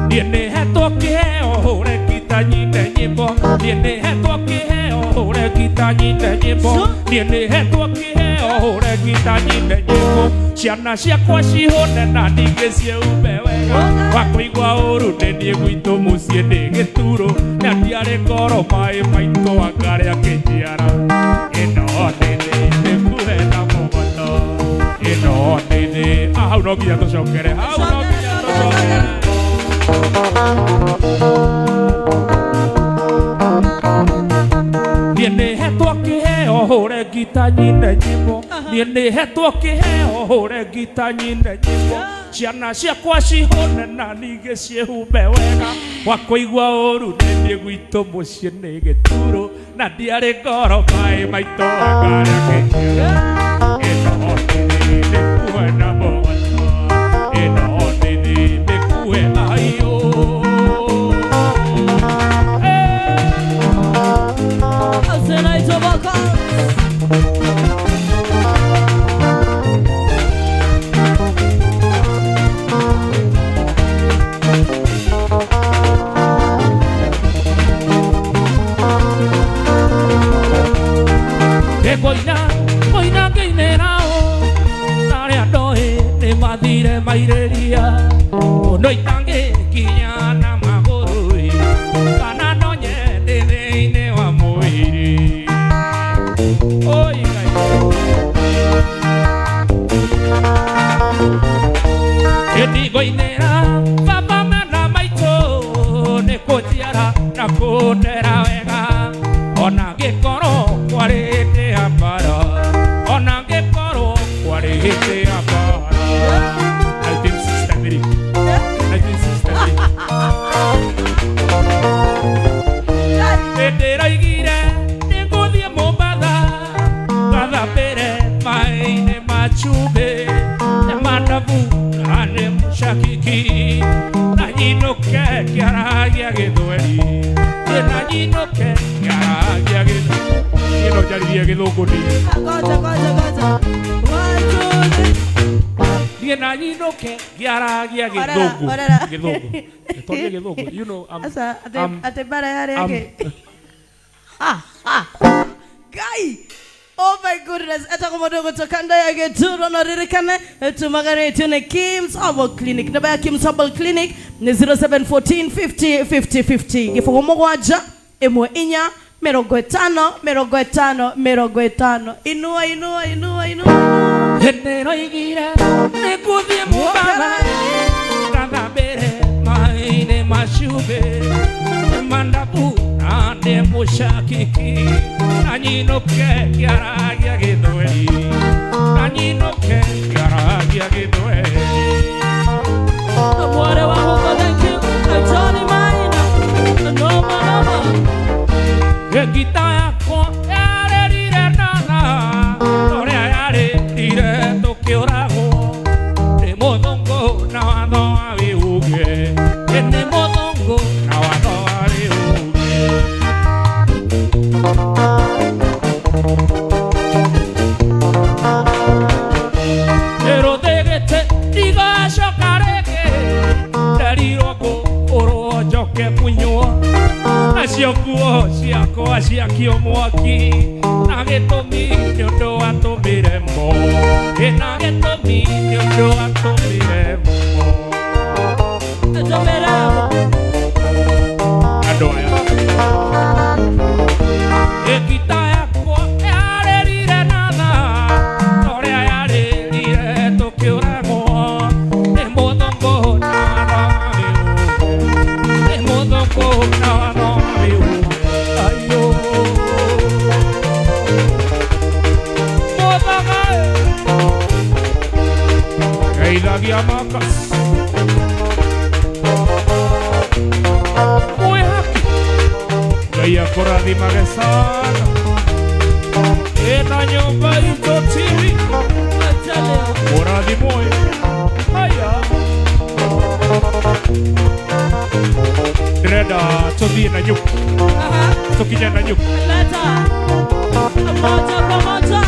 Niĩ nĩhetwo kĩheo hũre ngita nyine nyĩmbo Niĩ nĩhetwo kĩheo hũre ngita nyine nyĩmbo Niĩ nĩhetwo kĩheo hũre ngita nyine nyĩmbo Ciana ciakwa cihũne na ningĩ ciĩhumbe wega Wa kũigua ũru nĩ niĩ gwitũ mũciĩ ndĩ gĩturũ Na ndiarĩ ngoro maĩ maitũ angarĩa kĩnjiara Ĩno nĩthĩ mĩkuhe na mũgoto Ĩno nĩthĩ hau no nginya tũcokere hau no nginya tũcokere Niĩ nĩhetwo kĩheo hũre ngita nyine nyĩmbo Niĩ nĩhetwo kĩheo hũre ngita nyine nyĩmbo Ciana ciakwa cihũne na ningĩ ciĩhumbe wega Wa kũigua ũru nĩ niĩ gwitũ mũciĩ nĩ gĩturũ Na ndiarĩ ngoro maĩ maitũ angarĩa kĩnjiara Ĩno nĩthĩ mĩkuhe na mũgoto Ĩno nĩthĩ mĩkuhe ayũ Zenaito Vocals. Ngoina ngĩinĩra ũ Narĩa ndoĩ nĩ mathire mairĩria Ũndũ itangĩkinya na magũrũ Kana nonye ndĩthĩ-inĩ wa mwĩrĩ Oi Ngai Ĩni ngoinĩra baba mena maitũ Nĩ kũnjiara na kũndera wega Ona ngĩkorwo kwarĩ hĩndĩ ya mbara Ona ngĩkorwo kwarĩ hĩndĩ ya mbara 1963 1963 gĩthweri ĩna nyinũke ngĩaragia gĩthweri ĩno njarĩrie gĩthũngũ Goja. ĩna nyinũke ngĩaragia gĩthũngũ tondũ gĩthũngũ you know Asa ate bara yare yake. Guy. Oh my goodness, atakomodo kutoka ndani ya Gituro na ririkane tumagare tune Kim's Herbal Clinic. Namba ya Kim's Herbal Clinic ni 0714 50 50 50. Gifungo mogwaja emwe inya 50. Inua. Enero igire nekuthie mubaba kathambere maine mashube mandabu ande mushakiki nanyinoke ngĩaragia gĩthweri nanyinoke ngĩaragia gĩthweri Mware wa huko, thank you. Johnny Maina. Noma. Gita yakwa yarerire nana ũrĩa yarĩrire tũkĩũragwo nĩ mũthũngũ na watho wa wĩhuge nĩ mũthũngũ na watho wa wĩhuge ĩrũthĩgĩte ndigacoka rĩngĩ ndarirwo ngũũrwo njoke munywo nacio nguo ciakwa ciakio mwaki na gĩtũmi nĩ ũndũ watũmire mo na gĩtũmi nĩ ũndũ watũmire mo andũ aya gĩta yakwa yarĩrire na tha ũrĩa yarĩrire tũkĩũragwo nĩ mũthũngũ na watho wa wĩhuge nĩ mũthũngũ na watho wa wĩhuge ayũ mũthaga geithagia makas mwĩhaki Ngai akũrathimage sana ĩna nyũmba itũ TV mũrathimwo haya ndĩrenda tũthiĩ na nyũmba tũkinye na nyũmba Leta. Moja kwa moja.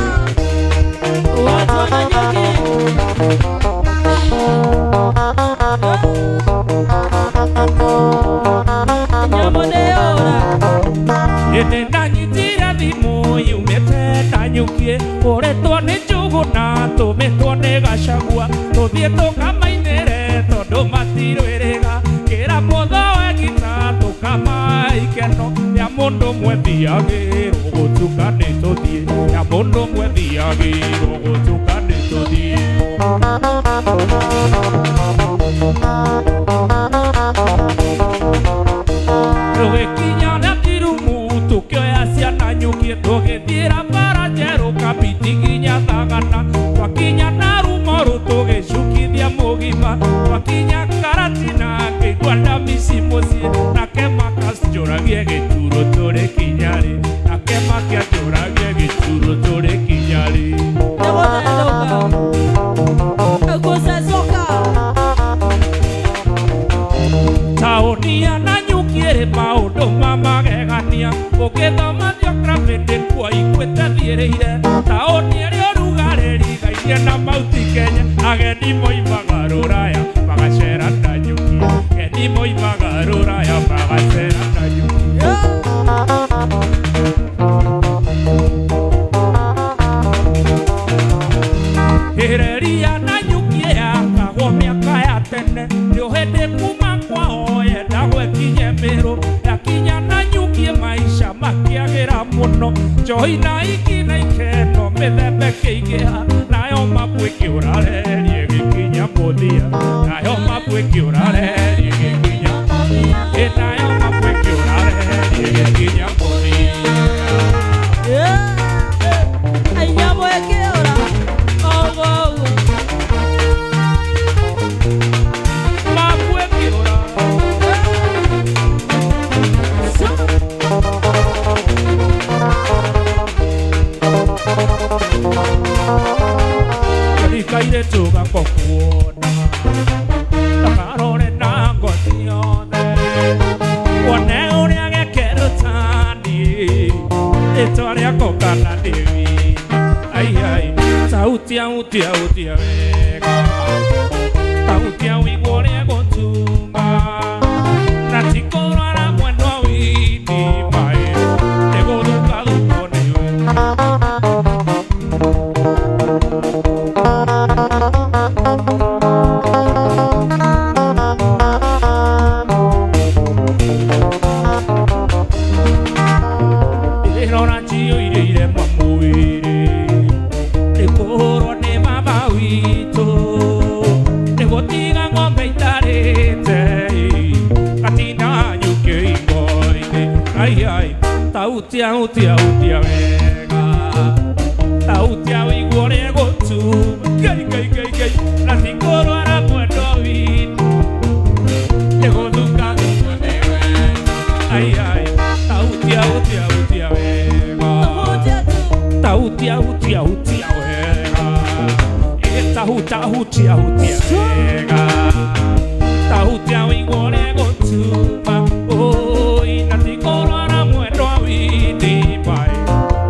Watu wananyuki. Nyamoneora. ĩnĩ ndanyitire thimũ yumĩte ndanyukie ũrĩtwo nĩ njũgũ na tũmĩtwo nĩ gacagua tũthiĩ tũkamainĩre tondũ matirwĩrĩga kĩra mũthoe gita tũkamaikeno ya mũndũ ũmwe thiagĩrwo gũtuka nĩ tũthiĩ ya mũndũ ũmwe thiagĩrwo gũtuka nĩ tũthiĩ tũgĩkinya na kirumu tũkĩoya ciana nyukie tũgĩthiĩra bara njerũ kabiti nginya thagana twakinya na rumoru tũgĩcukithia mũgima twakinya karatina ngĩigua ndamici mũciĩ nake makacũragie gĩturo tũrĩ kinyarĩ nake makĩanjũragie gĩturo tũrĩ kinyarĩ taũni ya Nanyuki maũndũ mamagegania ũgĩthoma geography ndĩkuo ikuĩte thiĩrĩire taũni ĩrĩ ũrugarĩ rigainie na Mount Kenya ageni moimaga Rũraya magacera Nanyuki ageni moimaga Rũraya magacera Nanyuki Hĩreri ya Nanyuki yakagwo mĩaka ya tene nĩ hĩndĩ kuma kwao yenda gwĩkinye Mĩrũ yakinya Nanyuki maica makĩagĩra mũno njohi na iki na ikeno mĩthemba ĩkĩingĩha nayo mabu ĩkĩũrarerie gĩkinya mũthia nayo mabu ĩkĩũrarerie gĩkinya mũthia nayo mabu ĩkĩũrarerie gĩkinya mũthia mabu ĩkĩũra Kaire tugakokuona takarore na ngothi yothe wone Rĩtwa rĩakwa kana David. Ai ai, sauti wega. Sauti ya wĩiguo rĩa gũtunga. Na ti kũrora mwendwa wĩti maĩ. Nĩ gũthũka thũkwo nĩwe. Ndĩrona njiyũire mwĩrĩ. Ndĩkũhũrwo nĩ baba witũ. Ndĩgũtiga ng'ombe itarĩte. Gatinda nyũkĩ-inĩ. Ai ai, sauti wega. Sauti ya wĩiguo rĩa gũtunga. Gai. Na ti kũrora mwendwa witũ. Nĩ gũthũka thũkwo nĩwe. Ai ai, sauti wega. Sauti wega. Sauti wega. Sauti ya wĩiguo rĩa gũtunga. Oi, na ti kũrora mwendwa witũ maĩ.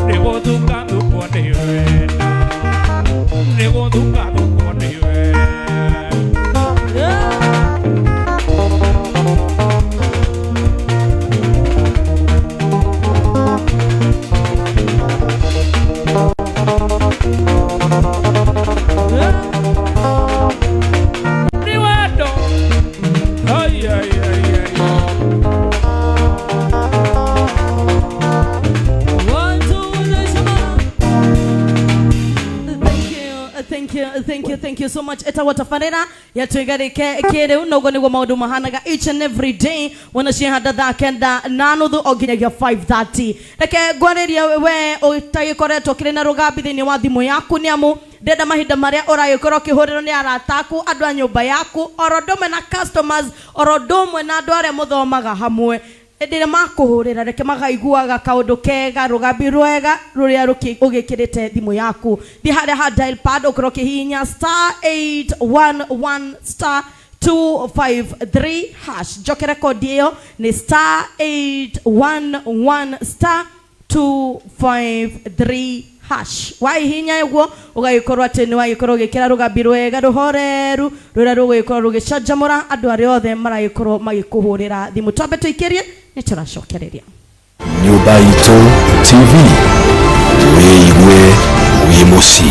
Nĩ gũthũka thũkwo nĩwe. Nĩ gũthũka thũkwo nĩwe. Ni wendo. Ai ai. Thank you so much. Eta watafarera ya tuigarike kiriu nogo niguo maundu mahanaga each and every day wanashihada thaa kenda na nuthu o nginyagia 5:30. Reke ngwariria we utagikoretwo kiri na rugambi thiini wa thimu yaku niamu ndenda mahinda maria uragikorwo kihuriro ni arataku andu a nyumba yaku orodome na customers orodomwe na andu aria muthomaga hamwe ndire makuhurira reke magaiguaga kaundu kega rugambi rwega ruria ugikirite thimu yaku thi haria ha dial pad ukoro kihinya *811 *253 hash jokera kodi hiyo ni *811 *253 hash wai hinya eguo ugagikorwo atini wagikorwo gikira rugambi rwega ruhoreru rura rugikorwo rugicanjamura andu aria othe maragikorwo magikuhurira thimu twambe tuikirie ni turacokereria Nyumba Itu TV wĩigue wĩ mũciĩ.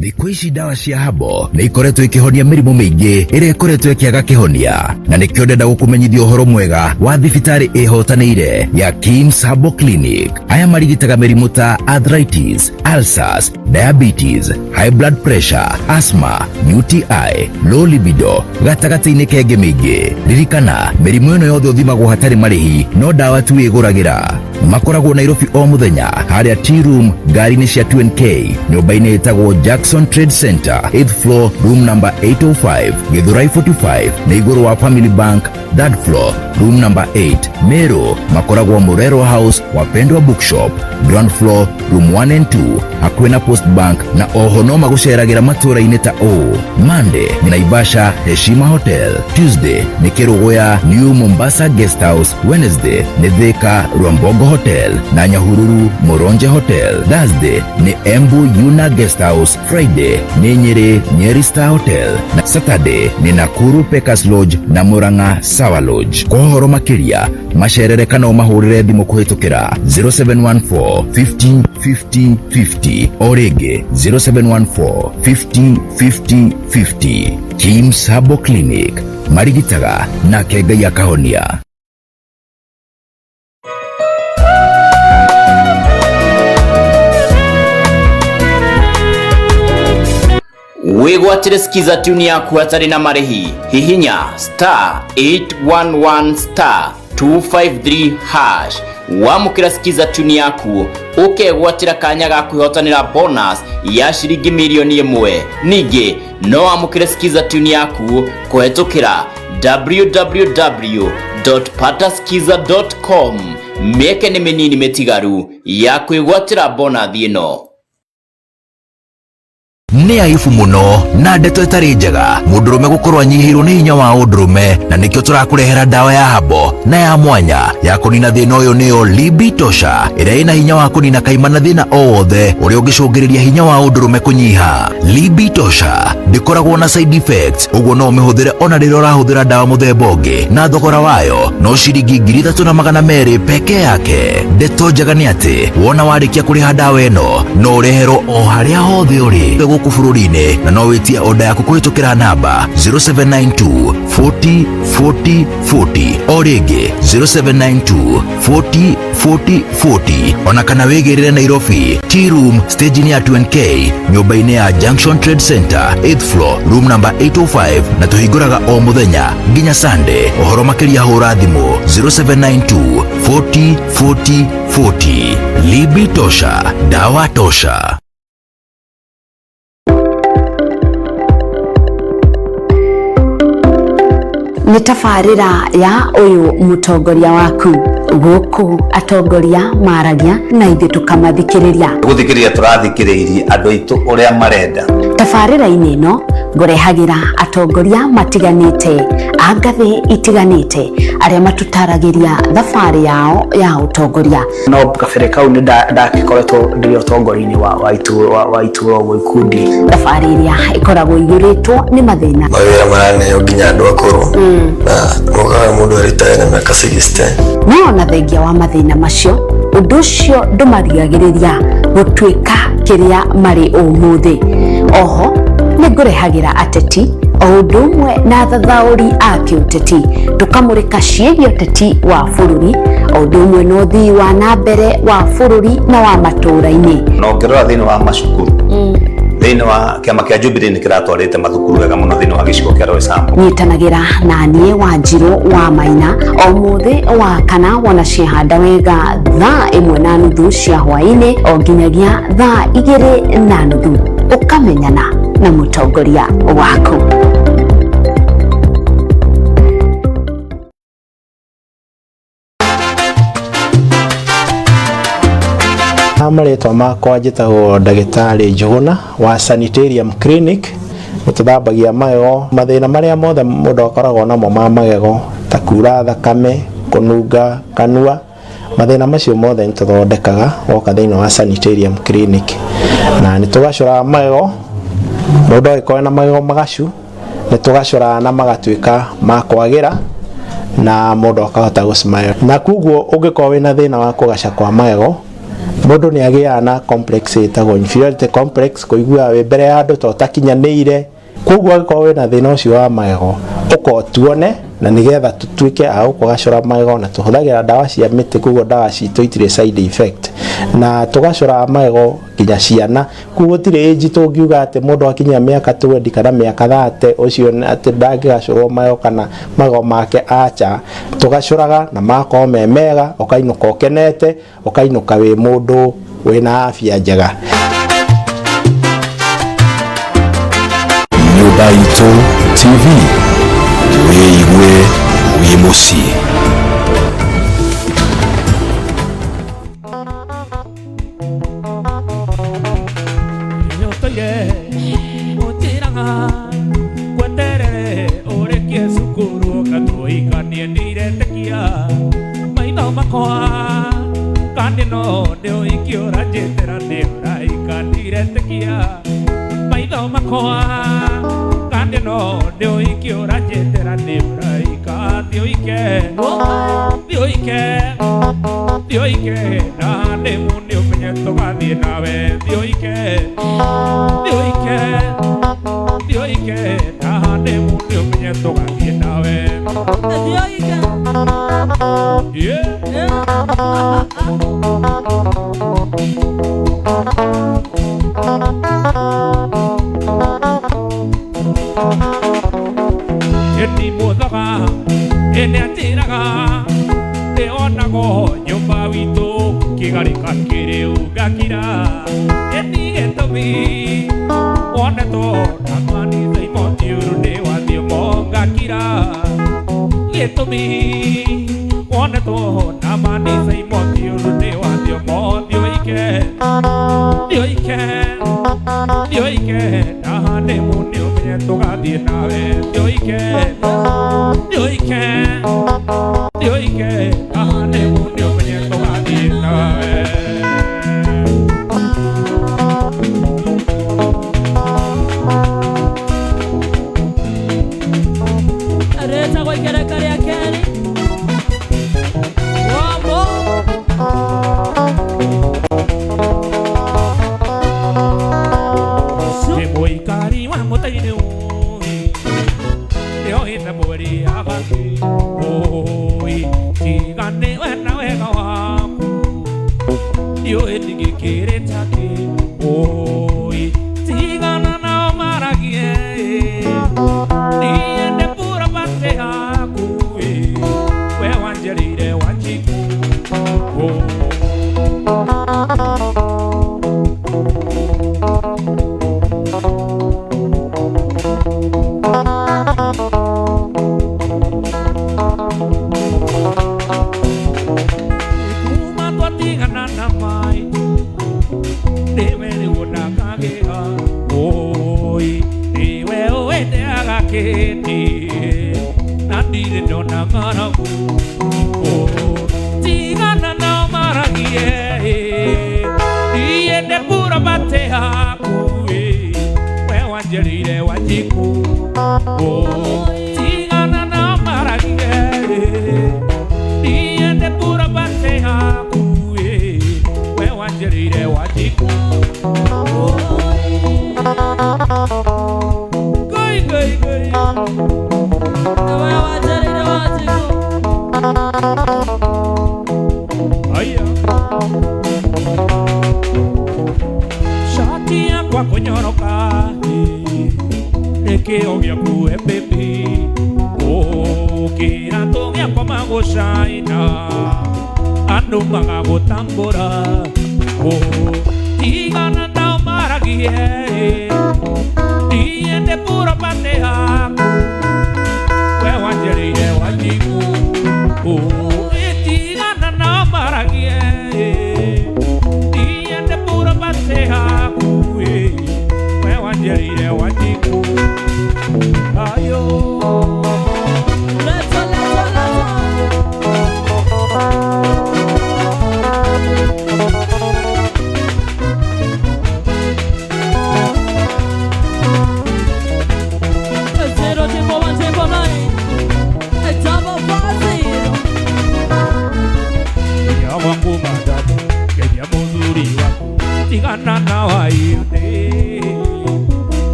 Thikũ ici dawa cia habo nĩ ikoretwo ikihonia mĩrimũ mĩingĩ ĩrĩa ikoretwo ĩkĩaga kĩhonia na nĩkĩo ndenda gũkũmenyithia ũhoro mwega wa thibitarĩ ĩhotanĩire ya Kims Herbal Clinic. Aya marigitaga mĩrimũ ta arthritis, ulcers, diabetes, high blood pressure, asthma, UTI, low libido, gatagatĩ-inĩ kengĩ mĩingĩ. Ririkana mĩrimũ ĩno yothe ũthimagwo hatarĩ marĩhi no dawa tu ĩgũragĩra. Makoragwo Nairobi o mũthenya harĩa Tea Room ngari-inĩ cia 2NK nyũmba-inĩ ĩtagwo Jackson Trade Center 8th floor room number 805 Githurai 45 na igũrũ wa Family Bank 3rd floor room number 8. Meru makoragwo Murero House Wapendwa Bookshop ground floor room 1 and 2 hakuhĩ na Post Bank na oho no magũceragĩra matũũra-inĩ ta ũũ. Monday ni Naivasha Heshima Hotel, Tuesday ni Kĩrũgũya New Mombasa Guest House, Wednesday ni Thika Rwambogo Hotel na Nyahururu Moronje Hotel, Thursday ni Embu Yuna Guest House, Friday ni Nyeri Star Hotel na Saturday ni Nakuru Pekas Lodge na Murang'a Sawa Lodge. Kwa ũhoro makĩria macerere kana ũmahũrĩre thimũ kũhĩtũkĩra 0714 50 50 50 o rĩngĩ 0714 50 50 50. Kims Herbal Clinic marigitaga na Ngai akahonia. Wigwatire skiza tuni yaku hatari na marehi hihinya *811 *253 hash wamukira skiza tuni yaku ukegwatira kanya ga kwihotanira bonus ya shiringi milioni 1. Ningĩ no wamukire skiza tuni yaku kuhetukira www.pataskiza.com. Mĩeke nĩ mĩnini mĩtigaru ya kwĩgwatĩra bonus ĩno. nĩ aibu mũno na ndeto ĩtarĩ njega mũndũrũme gũkorwo anyihĩirwo nĩ hinya wa ũndũrũme, na nĩkĩo tũrakũrehera ndawa ya habo na ya mwanya ya kũnina thĩna ũyũ nĩyo Libitosha, ĩrĩa ĩna hinya wa kũnina kaimana thĩna o wothe ũrĩa ũngĩcũngĩrĩria hinya wa ũndũrũme kũnyiha. Libitosha ndĩkoragwo na side effects, ũguo no ũmĩhũthĩre ona rĩrĩa ũrahũthĩra ndawa mũthemba ũngĩ, na thogora wayo no ciringi 3,200 peke yake. Ndeto njega nĩ atĩ wona warĩkia kũrĩha ndawa ĩno no ũreherwo o harĩa hothe ũrĩ gũkũ bũrũri-inĩ, na no wĩtie oda yaku kũhĩtũkĩra namba 0792 40 40 40 o rĩngĩ 0792 40 40 40, ona kana wĩgĩrĩre Nairobi Tea Room stage-inĩ ya 2NK nyũmba-inĩ ya Junction Trade Center 8th floor room number 805, na tũhingũraga o mũthenya nginya Sunday. Ũhoro makĩria hũra thimũ 0792 40 40 40. Libitosha, dawa tosha. Nĩ tabarĩra ya ũyũ mũtongoria waku gũkũ atongoria maragia na ithuĩ tũkamathikĩrĩria. Gũthikĩrĩria tũrathikĩrĩirie andũ aitũ ũrĩa marenda. Tabarĩra-inĩ ĩno ngũrehagĩra atongoria matiganĩte a ngathĩ itiganĩte arĩa matũtaragĩria thabarĩ yao ya ũtongoria. No kabere kau nĩ ndagĩkoretwo ndĩ ũtongoria-inĩ wa itũra ũguo ikundi. Thabarĩ ĩrĩa ĩkoragwo ĩiyũrĩtwo nĩ mathĩna. Mawĩra maraneo nginya andũ akũrũ na mogaga mũndũ arĩtae na mĩaka 60. No na thengia wa mathĩna macio ũndũ ũcio ndũmarigagĩrĩria gũtuĩka kĩrĩa marĩ ũmũthĩ. Oho nĩ ngũrehagĩra ateti o ũndũ ũmwe na thathaũri a kĩũteti, tũkamũrĩka ciĩgiĩ ũteti wa bũrũri o ũndũ ũmwe na ũthii wa na mbere wa bũrũri na wa matũũra-inĩ. No ngĩrora thĩinĩ wa macukuru thĩinĩ wa kĩama kĩa Jubilee nĩ kĩratwarĩte mathukuru wega mũno thĩinĩ wa gĩcigo kĩa Roysambu. Nyitanagĩra na niĩ Wanjirũ wa Maina o mũthĩ wa kana wona ciehanda wega thaa 1:30 cia hwaĩ-inĩ o nginyagia thaa 2:30 ũkamenyana na mũtongoria waku. Marĩtwa makwa njĩtagwo ndagĩtarĩ Njũgũna wa Sanitarium Clinic. Nĩtũthambagia magego, mathĩna marĩa mothe mũndũ akoragwo namo ma magego ta kura thakame, kũnunga kanua, mathĩna macio mothe nĩtũthondekaga woka thĩinĩ wa Sanitarium Clinic. Na nĩtũgacũra magego, mũndũ angĩkorwo na magego magacu nĩtũgacũra na magatuĩka ma kwagĩra na mũndũ akahota gũsmile. Na koguo ũngĩkorwo wĩna thĩna wa kũgaca kwa magego, mũndũ nĩ agĩaga na complex ĩtagwo inferiority complex, kũigua wĩ mbere ya andũ ta ũtakinyanĩire. Koguo angĩkorwo wĩna thĩna ũcio wa magego ũko tuone, na nĩgetha tũtuĩke a gũkũgacũra magego, na tũhũthagĩra ndawa cia mĩtĩ, koguo ndawa citũ itirĩ side effect, na tũgacũra magego nginya ciana. Koguo gũtirĩ age tũngiuga atĩ mũndũ akinyia mĩaka 20 kana mĩaka 30 ũcio atĩ ndangĩgacũrwo magego kana magego make acha. Tũgacũraga na makorwo me mega, ũkainũka ũkenete, ũkainũka wĩ mũndũ wĩna afya njega. Nyũmba Itũ TV, wĩigue wĩ mũciĩ. One to Namani say Monty, they want your more,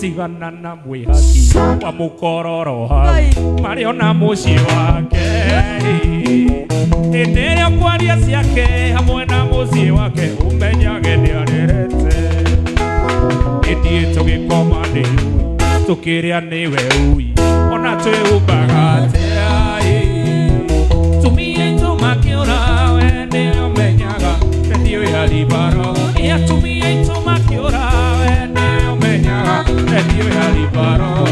Tigana mwe haki wa mukororo hai mariona muci wake endelea kwaria ciake hamwe na muci wake umenyage ni arerete indie tugikoma ni tukiria niwe ui ona twĩumbaga atĩa tumie tumakiura we ni umenyaga ndiwe halibaro ya tumie tumakiura we ni umenyaga ndiwe halibaro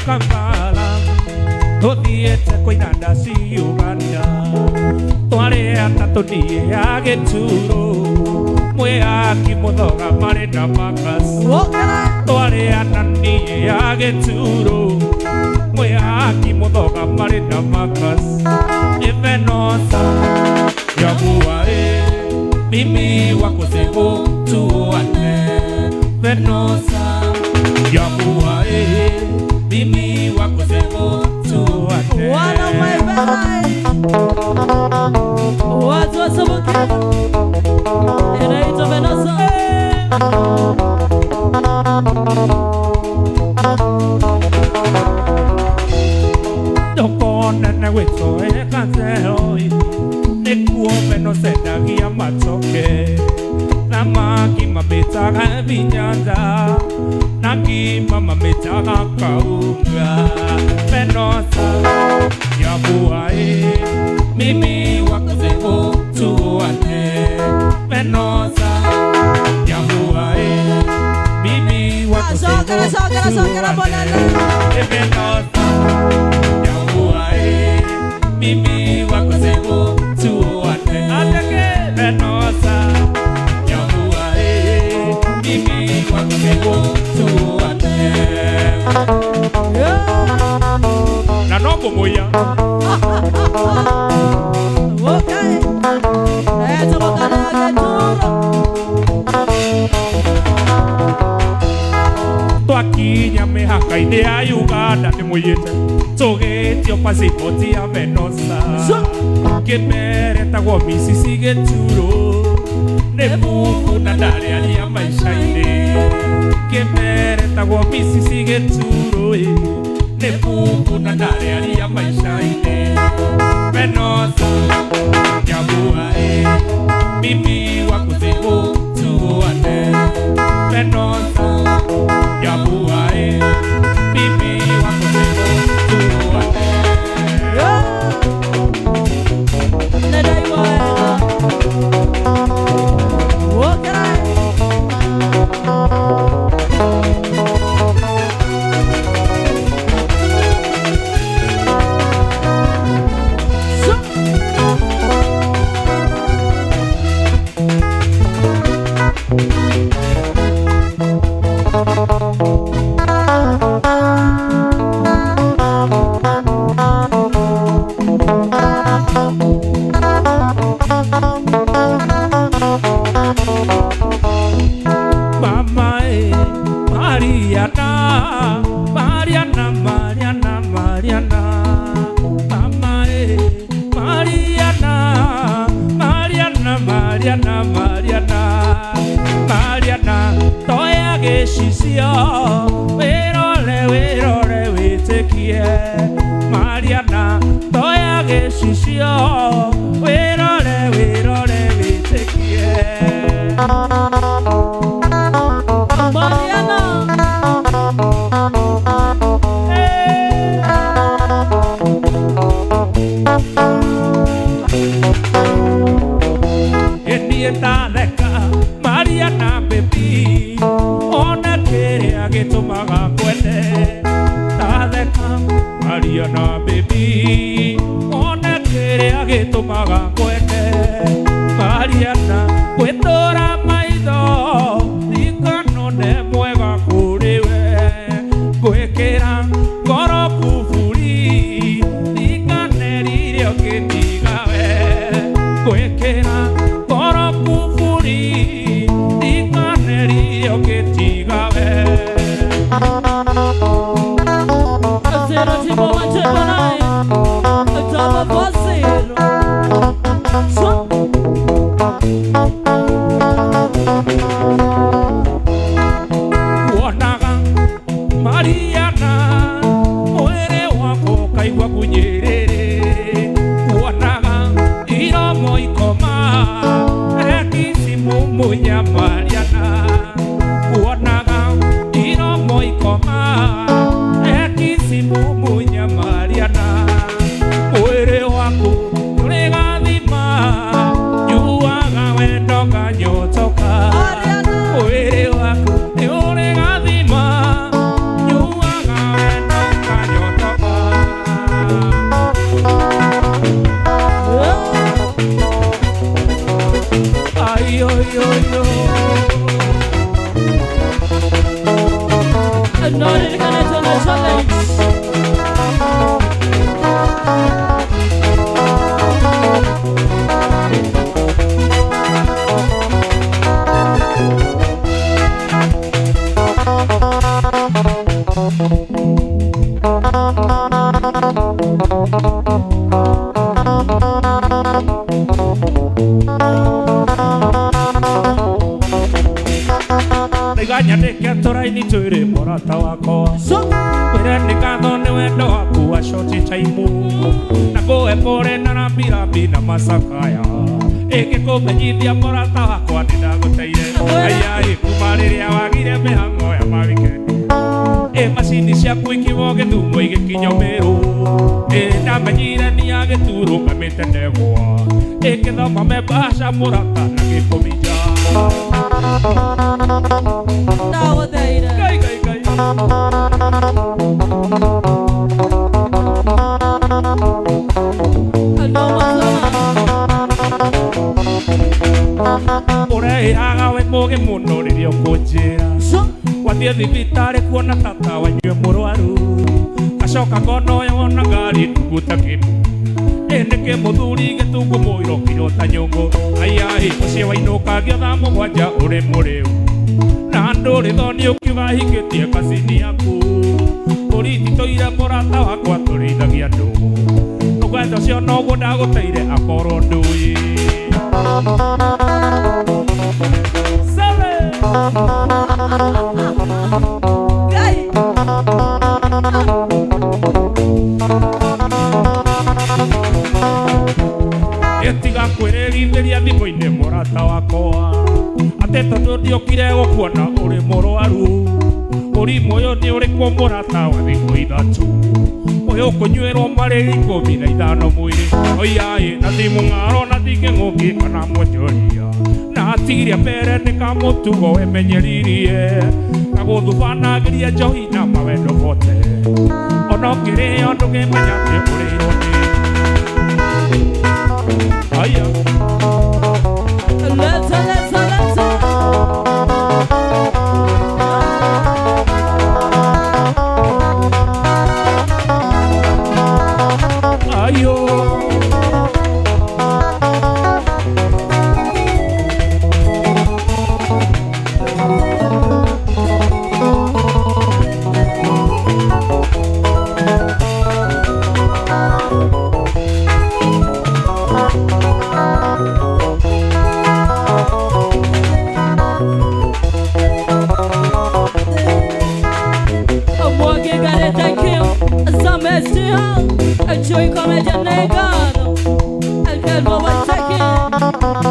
Kampala tuthiete kuinanda ci Uganda twareana tuthie Gituro mwihaki muthoga mari na Marcus twareana nie Gituro mwihaki muthoga mari na Marcus Evenosa yamuae mimi wako sego tuane Venosa yamuae mimi wako sego Wana umaibai watu wa Sabuki inaitwa Venosa. Dokona na weto kanzeroi nekuo Venosa dagia matoke na maki mabetaga vinyanda na kima mabetaga kaunga Venosa ya buae mimi wakuzeho tuane Venosa ya buae mimi wakuzeho tuane Venosa ya buae mimi wakuzeho tuane Ateke Venosa ya buae mimi wakuzeho tuane na nombo moya okay eto bakana geturo twakinya mihaka-inĩ ya Uganda ndĩmũiyĩte tũgĩtio pasipoti ya Venosa kĩmeretagwo Mrs. Gĩturo nĩ bubu na ndarĩaria maica-inĩ kĩmeretagwo Mrs. Gĩturo nĩ bubu na ndarĩaria maica-inĩ Venosa nyabuae mimi wakuzeho tuane Venosa nyabuae mimi wakuzeho tuane Nadaiwa okay Mariana toya geshisio wirore witikie Mariana toya geshisio wirore witikie Mariana Eniendaleka Mariana baby ona kĩrĩa gĩtũmaga kwende Taleka Mariana baby ona kĩrĩa gĩtũmaga kwende Mariana gwĩtũra maitho ikano nĩ mwega kũrĩ we gwĩkĩra ngoro kuburi ikaneririo kĩtiga we gwĩkĩra ngoro kuburi ikaneririo kĩtiga we zero tipo machepa naye taba kwa zero wonaga Mariana mwĩrĩ wako kaigua kunyĩrĩrĩ wonaga iromo ikoma ekisimu munya Mariana wonaga iromo ikoma ekisimu munya Mariana mwĩrĩ wako ũrĩgathima nyuaga wendo nganyotoka mwĩrĩ wako nĩ ũrĩgathima nyuaga wendo nganyotoka ay ay ay no le gana todo challenge Niganya ndeke tũraini twĩrĩ mũrata wakwa Wĩre nĩ ngatho nĩ wendo waku wa shoti time Na ngũhe pore na rambirambi na macakaya Ĩngĩkũmenyithia mũrata wakwa nĩ ndagũteire Ayai kuma rĩrĩa wagire mĩhang'o ya mawikendi Macini ciaku ikiugo Gĩthumo igĩkinya Meru Ndamenyire niya Gĩturo ngamĩte ndegwa Ĩngĩthoma membaca mũrata na gĩkũminja Ndagũthaitha Gai gai gai Ũrehaga we mũgĩ mũno rĩrĩa ũkũnjĩra Wathiĩ thibitarĩ kuona tata wanyue mũrwaru Gacoka ngona ũyũ wona ngari tuguta kĩndũ Nĩkĩ mũthuri Gĩtungu mũiro kiro ta nyũngũ Ayai mũciĩ wainũka ngĩotha mũgwanja ũrĩ mũrĩu Na ndũrĩ thoni ũkiuga hingĩtie macini yaku Borithi tũire mũrata wakwa tũrĩithagia andũ Ũgwetha ũcio noguo ndagũteire akorwo ndũĩ Gai Etiga kwĩrĩrithĩria thimũ-inĩ mũrata wakwa Atĩ tondũ ndiokire gũkuona ũrĩ mũrwaru Mũrimũ ũyũ nĩ ũrĩkũ mũrata wa thikũ ithatũ Ũyũ ũkũnyuĩrwo marĩri 15 mwĩrĩ Oyai na thimũ ng'aro na ndingĩng'ũki kana mwonjoria Na atiria mbere nĩ kamũtugo wemenyeririe Na gũthubanagĩria njohi na mawendo bote Ona ũkĩrĩo ndũngĩmenya atĩ ũrĩirwo nĩ Aya Let's Ayo Joy come negado, el calvo va a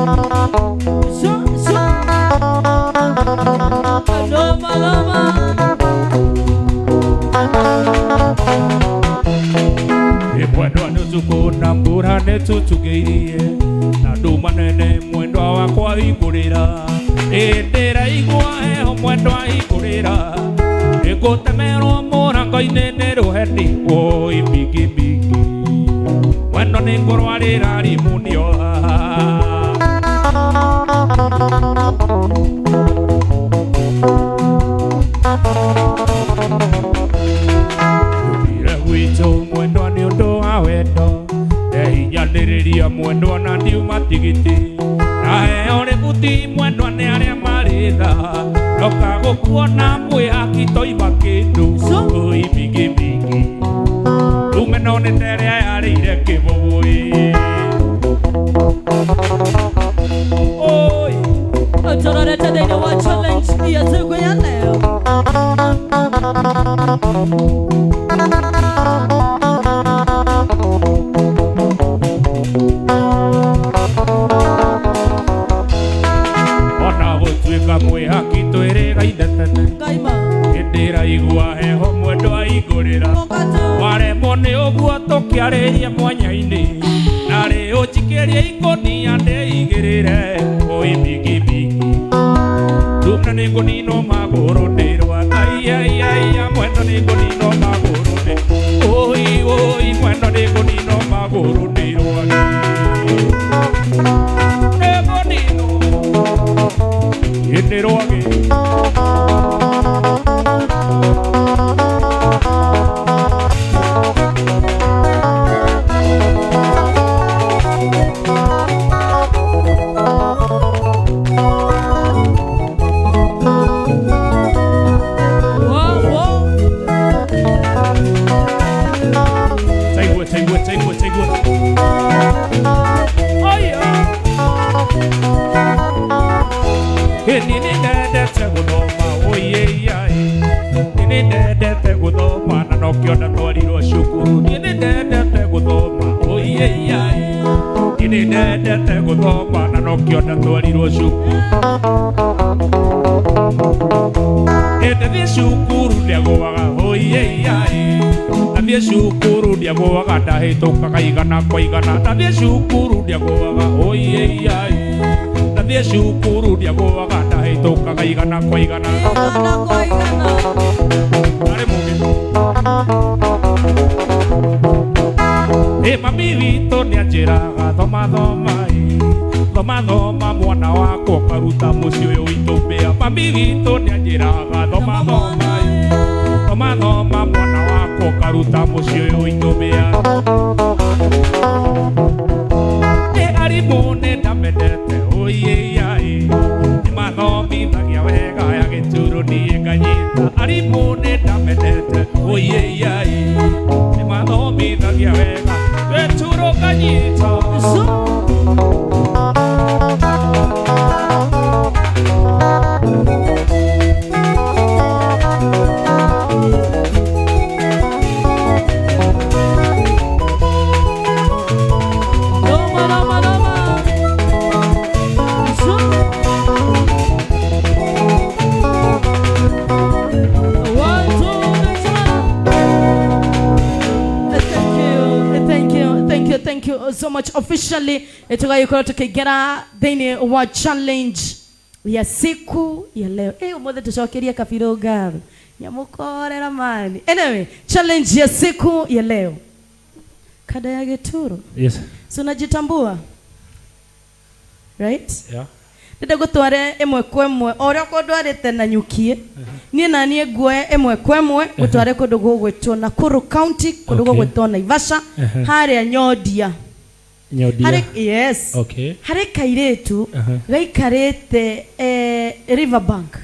Loma, loma Mwendo anuzuko mbura netutugeirie Na nduma nene mwendo wakwa igũrĩra Ndĩraigua heho mwendo igũrĩra Ngũtemerwo mũrango-inĩ nĩ rũheni Oi mbigi mbigi Mwendo nĩ ngũrwarĩra rimunio Ndũmire gwitũ mwendo nĩ ũndũ wa wendo Ndehinyanĩrĩria mwendo na ndiuma tigiti Na heo rĩbuti mwendo nĩ arĩa marĩ tha Ndoka gũkuona mwĩhaki toima kĩndũ Oi mbigi mbigi Rumeno nĩ terĩa yarĩire kĩbũbũĩ Oi Tororete thĩinĩ wa challenge ya siku ya leo Ona gũtuĩka mwĩhaki twĩrĩgaine tene Ndĩraigua heho mwendo aigũrĩra Waremwo nĩ ũguo tũkĩarĩria mwanya-inĩ Narĩ ũnjikĩrie ikũnia ndĩigĩrĩre Oi mbigi mbigi Rumna nĩ ngũninwo magũrũ ndĩrwa Aiaiaia mwendo nĩ ngũninwo magũrũ ndĩ Oi oi mwendo nĩ ngũninwo magũrũ ndĩrwa Nĩ ngũninwo ndĩrwagĩ Nini nende segundo kĩonda twarirwo cukuru ndathiĩ cukuru ndiagũaga ndathiĩ cukuru ndiagũaga ndahĩtũkaga igana kwa igana ndathiĩ cukuru ndiagũaga ndathiĩ cukuru ndiagũaga ndahĩtũkaga igana kwa igana arĩ mũgĩ mami witũ nĩanjĩraga thoma mwana wakwa ũkaruta mũciĩ ũyũ witũ mbĩa mami witũ nĩanjĩraga thoma mwana wakwa ũkaruta mũciĩ ũyũ witũ mbĩa arimũ nĩndamendete nĩmathomithagia wega ya gĩturo niĩ nganyita arimũ nĩndamendete nĩmathomithagia wega gĩturo nganyita Thank you so much. Officially, tukaikora tukigera thini wa challenge ya siku ya leo. Umothe tucokeria kabiro garu. Nyamukorera mani. Anyway, challenge ya siku ya leo. Kada ya Gituro. Yes. So unajitambua? Right? Yeah. Ndenda gutware emwe kwa emwe oria kondwarite na nyukie nie na nie guoye emwe kwa emwe gutware kundu gugwitwo Nakuru County kundu gugwitwo Naivasha haria Nyodia yes okay haria kairetu gaikarite Riverbank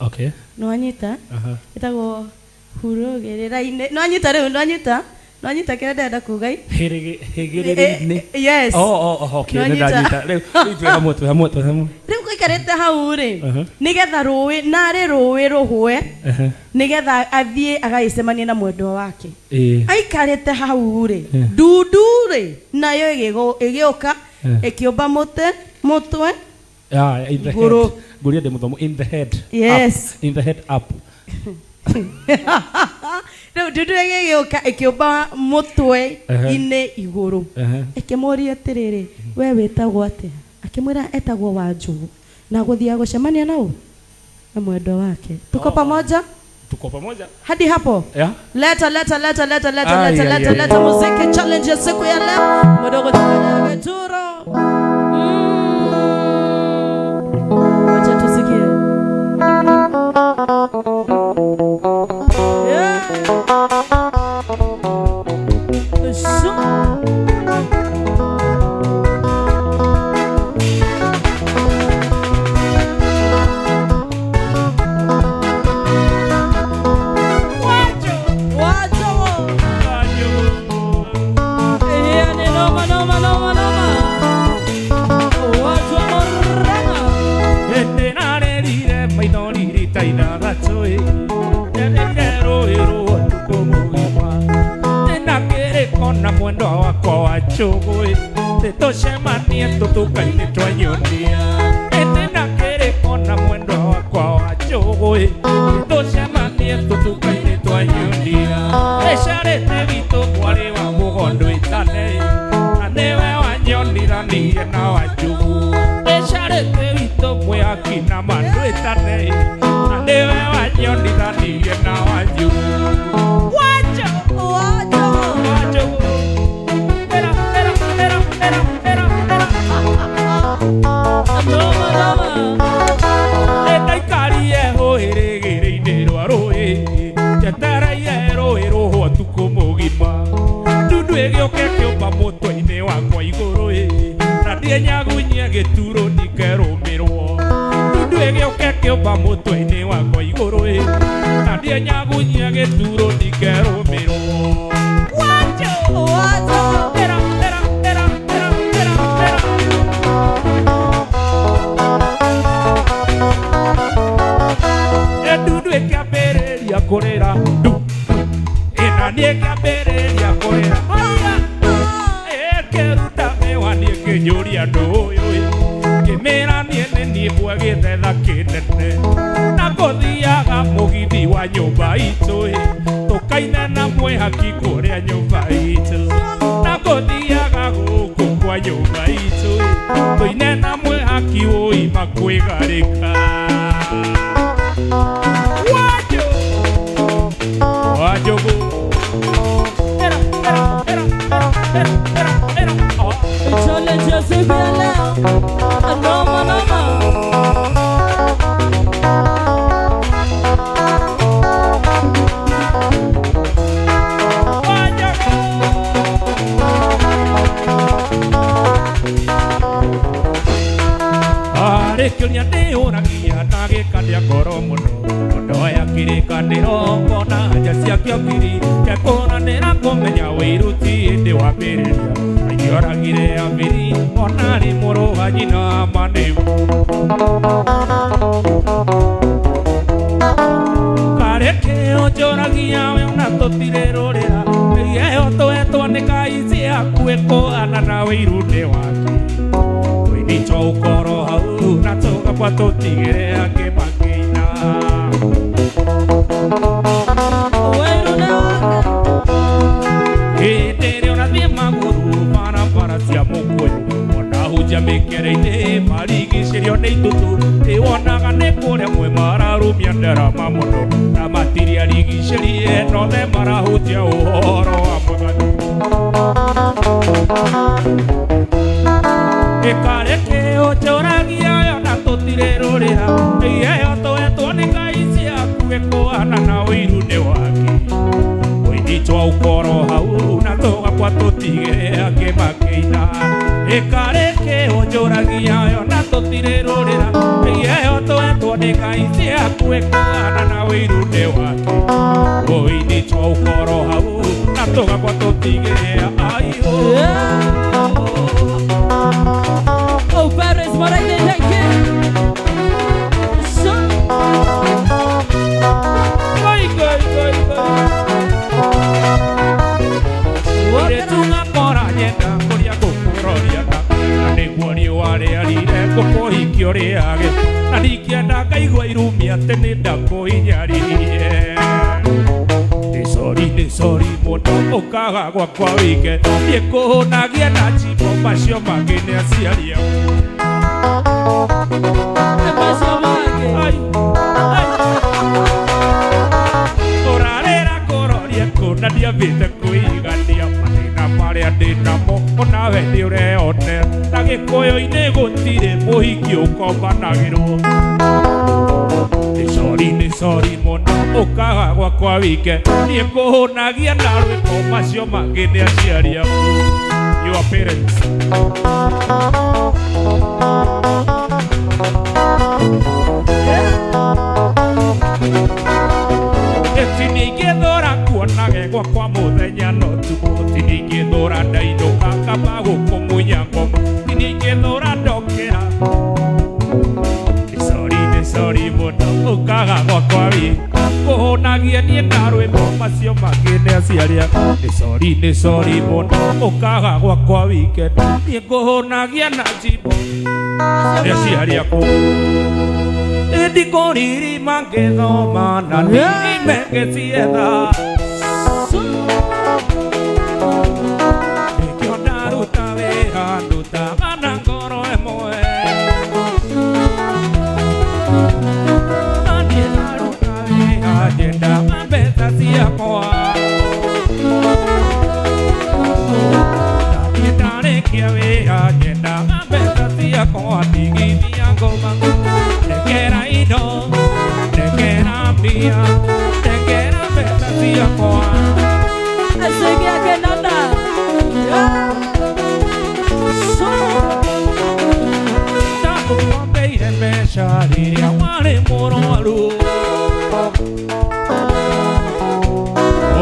okay no anyita itago hurogerera-ine no anyita riu no anyita kĩrĩa ndenda kuga hĩgĩrĩri-inĩ yes okay nĩndanyita rĩu twĩ hamwe rĩu gũikarĩte hau rĩ nĩgetha rũĩ narĩ rũĩ rũhwe nĩgetha athiĩ agagĩcemania na mwendwa wake aikarĩte hau rĩ ndundu rĩ nayo ĩgĩũka ĩkĩũmba mũtwe igũrũ nguria ndĩ mũthomu in the head yes in the head up no ndudu ĩgĩũka ĩkĩũmba mũtwe inĩ igũrũ ĩkĩmũria atĩrĩrĩ we wĩtagwo atĩa akĩmwĩra etagwo Wanjũgu na gũthiĩ gũcemania nao na mwendwa wake tuko pamoja hadi hapo yeah. leta muziki challenge ya siku ya leo mdogo tukana Gituro acha tusikie na mwendo wako wa chugui tutoshemanie tutukaine twanyonia tena kereko na mwendo wako wa chugui tutoshemanie tutukaine twanyonia esharete vitu kwale wa mugondo itane anewe wanyonira niye na wajugu esharete vitu mwe akina mandu itane anewe wanyonira niye na wajugu Gituro nikerumirwo ndu egioke kiumba mutwe-ini wakwa iguru na ndie nyagunyia gituro nikerumirwo ndu ikiambĩrĩria kũrĩra ndu ĩna niĩ ngĩambĩrĩria kũrĩra ĩkĩruta mĩwa niĩ ngĩnyũria ndũ ũyũ Nakothiaga mũgithi wa nyũmba itũ tũkainana mwĩhaki kũrĩa nyũmba itũ Nakothiaga gũkũ kwa nyũmba itũ tũinena mwĩhaki ũima kwĩgarĩka Wanjũgũ Chole Jose Biala, Noma Noma. Arĩkĩria ndĩũragia ndagĩkania ngoro mũno Ondoya kĩrĩkanĩro ngona nja ciakĩo ngiri Ngekũranĩra kũmenya wĩruti hĩndĩ wambĩrĩria Aingĩoragire ambĩri onarĩ mũrũ wa nyina manĩgu Karĩkĩo njoragia we ona tũtirĩrũrĩra Ĩyo twetwo nĩ kaici hakuĩ kũhana na wĩirunĩ wake Twĩnitwo ũkoro hau na tũgakwa tũtigĩre akĩmakĩina Wĩirunĩ wake Hĩndĩ ĩrĩa ũrathiĩ magũrũ barabara cia mũkũyũ Ona hunja mĩkĩre-inĩ marigicĩrio nĩ itutu Ĩwonaga nĩ kũrĩa mwe mararumia ndarama mũno Na matiriarigicĩrie nothe marahunjia ũhoro wa mũgani Ĩkarĩkĩo njoragia ona tũtirĩrũrĩra Ĩyo twetwo nĩ kaici hakuĩ kũhana na wĩirunĩ wake Twĩnitwo ũkoro hau na tũgakwa tũtigĩre akĩmakĩina Ĩkarĩkĩo njoragia ona tũtirĩrũrĩra Ĩyo twetwo nĩ kaici hakuĩ kũhana na wĩirunĩ wake Twĩnitwo ũkoro hau na tũgakwa tũtigĩre aiyo Oh, Paris, Moraine, thank you. Tunga kora nyenda kũrĩa ngũkũroria na nĩguo riũa rĩarire ngũkũhikio rĩage na ndingĩenda ngaigua irumi atĩ nĩ ndakũhinyaririe Nĩ sori mũno ũkaga gwakwa wike niĩ kũhũnagia na njimbo macio mangĩ nĩ aciari Ũrarĩra kũroria kũna ndiambĩte kwĩigania mathĩna marĩa ndĩ namo onawe nĩ ũreyonera na gĩkũyũ-inĩ gũtirĩ mũhiki ũkombanagĩrwo Nĩ sori mũno ũkaga gwakwa wike niĩ kũhũnagia na rwĩmbo macio mangĩ nĩ aciari aku Your parents Eti ningĩthũra kuonage gwakwa mũthenya no tugo Ti ningĩthũra ndainũka kamba gũkũmunya ngoma Ti ningĩthũra ndokĩra Nĩ sori mũno ũkaga gwakwa wike Kũhũnagia niĩ na rwĩmbo macio mangĩ nĩ aciari aku Nĩ sori mũno ũkaga gwakwa wike niĩ kũhũnagia na njimbo nĩ aciari aku Ndikũririma ngĩthoma na nĩime ngĩcietha Nĩkĩo ndaruta wĩra ndutaga na ngoro ĩmwe Na niĩ ndaruta wĩra nyendaga mbeca ciakwa Na niĩ ndarĩkia wĩra nyendaga mbeca ciakwa ndigithia ngoma Ndekera indo, ndekera mbia, ndekera mbeca ciakwa Asikia kenanda. Ndagũkombeire mbeca rĩrĩa warĩ mũrwaru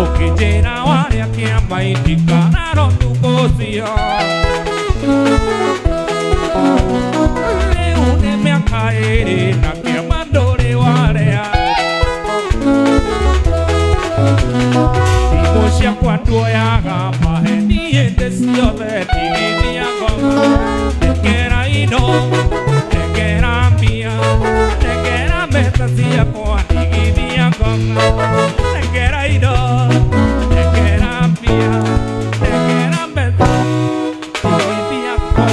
Ũkĩnjĩra warĩa kĩama indikanaro tukũcio Rĩu nĩ mĩaka ĩrĩ na kĩama ndũrĩ warĩa Thimũ ciakwa nduoyaga maheni hĩndĩ ciothe ndigithia ngoma Ndekera indo, ndekera mbia, ndekera mbeca besa ciakwa ndigithia ngoma nengera indo nengera mbia nengera besa ndigithia ngoma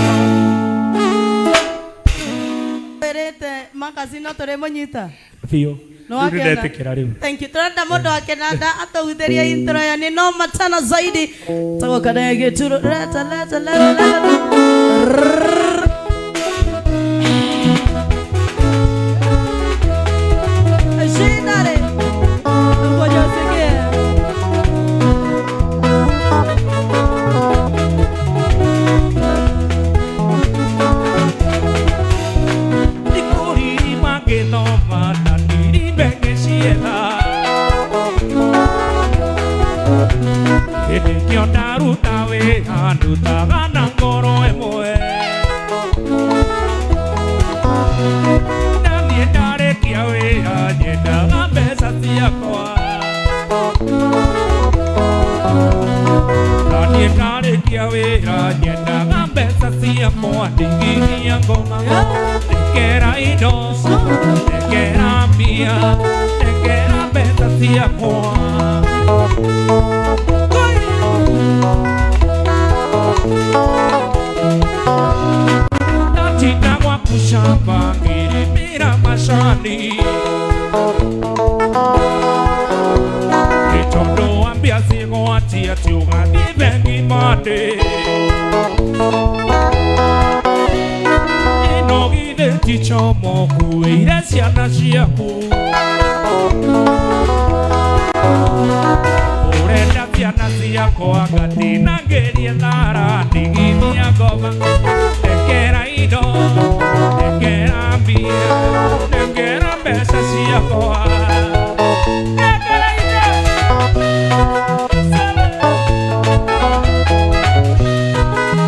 Perete makasi no tore monyita Theo no akenda thank you turenda mundu akenanda atautheria intro ya ni no matana zaidi tagoka na Gituro leta Shindare ngoja usikie Nikuri magethoma na ndiribenge cietha Hĩndĩ ndaruta wĩra ndutaga na ngoro ĩmwe Nathiĩ ndarĩkia wĩra nyendaga mbeca ciakwa Nathiĩ ndarĩkia wĩra nyendaga mbeca ciakwa ndigithia ngoma nengera indo nengera mbia nengera mbeca ciakwa Natinda gwaku shamba ngĩrĩmĩra macani nĩ tondũ wa mbia cigwati atĩ ũgathiĩ bengi Monday ĩno githĩ ti chomo kuĩire ciana ciaku Urenda ciana ciakwa ngatinangĩrie thara ndigithia ngoma nengera indo nengera mbia nengera mbeca ciakwa nengera indo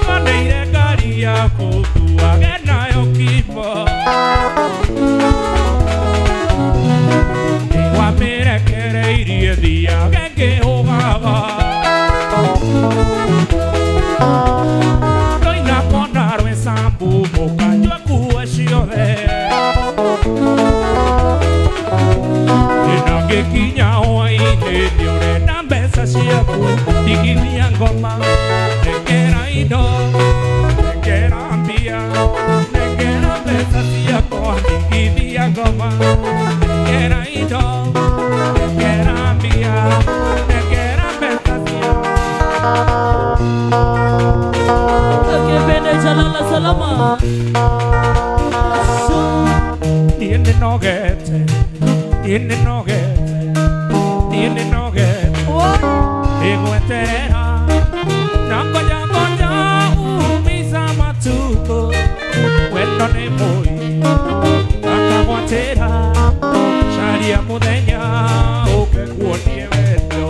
Mandeire ngari yaku tuage nayo kibo Wamĩrekereirie thiage ngĩhũgaga Ndoina kona rwe sambu mũkanjwa kuwe ciothe Ĩna ngĩkinya hwaĩ-inĩ nĩũrenda mbeca ciaku ndigithia ngoma nengera indo nengera mbia nengera mbeca ciakwa ndigithia ngoma nengera indo nengera mbia nengera mbeca ciakwa Kipende cha lala salama Niĩ nĩnogete niĩ nĩnogete niĩ nĩnogete Nĩgweterera na ngoja umiza matukũ wendo nĩ mũi akagwatĩra caria mũthenya ũke nguonie wendo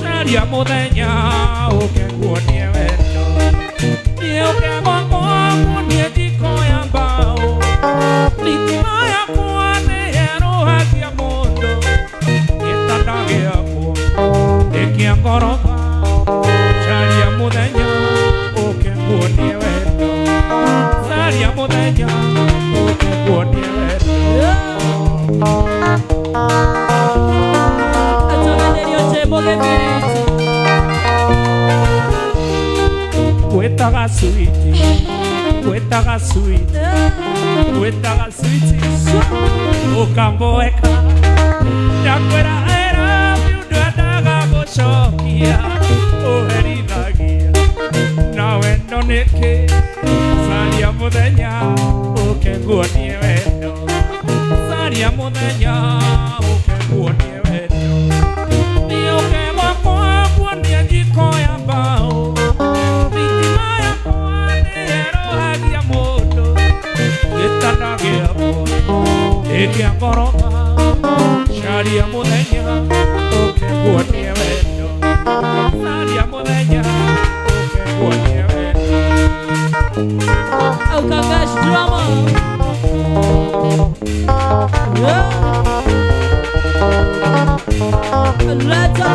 caria mũthenya ũke nguonie wendo niĩ ũke gwakwa nguonie njiko ya mbaũ thitima yakwa nĩyerũhagia mũndũ gĩtanda gĩakwa ĩkia ngoroba caria mũthenya ũke nguonie wendo caria mũthenya ũke nguonie wendo Atonerio chemo gebiriti Gwĩtaga switi gwĩtaga switi gwĩtaga switi ũkamboeka ndakwĩra I love you ndwendaga gũcokia ũherithagia na wendo nĩkĩ caria mũthenya ũke nguonie wendo caria mũthenya ũke nguonie wendo niĩ ũke gwakwa nguonie njiko ya mbaũ thitima yakwa nĩyerũhagia mũndũ gĩtanda gĩakwa ĩkĩa ngoroba caria mũthenya ũke nguonie wendo caria mũthenya ũke nguonie wendo Aukangash drama Leta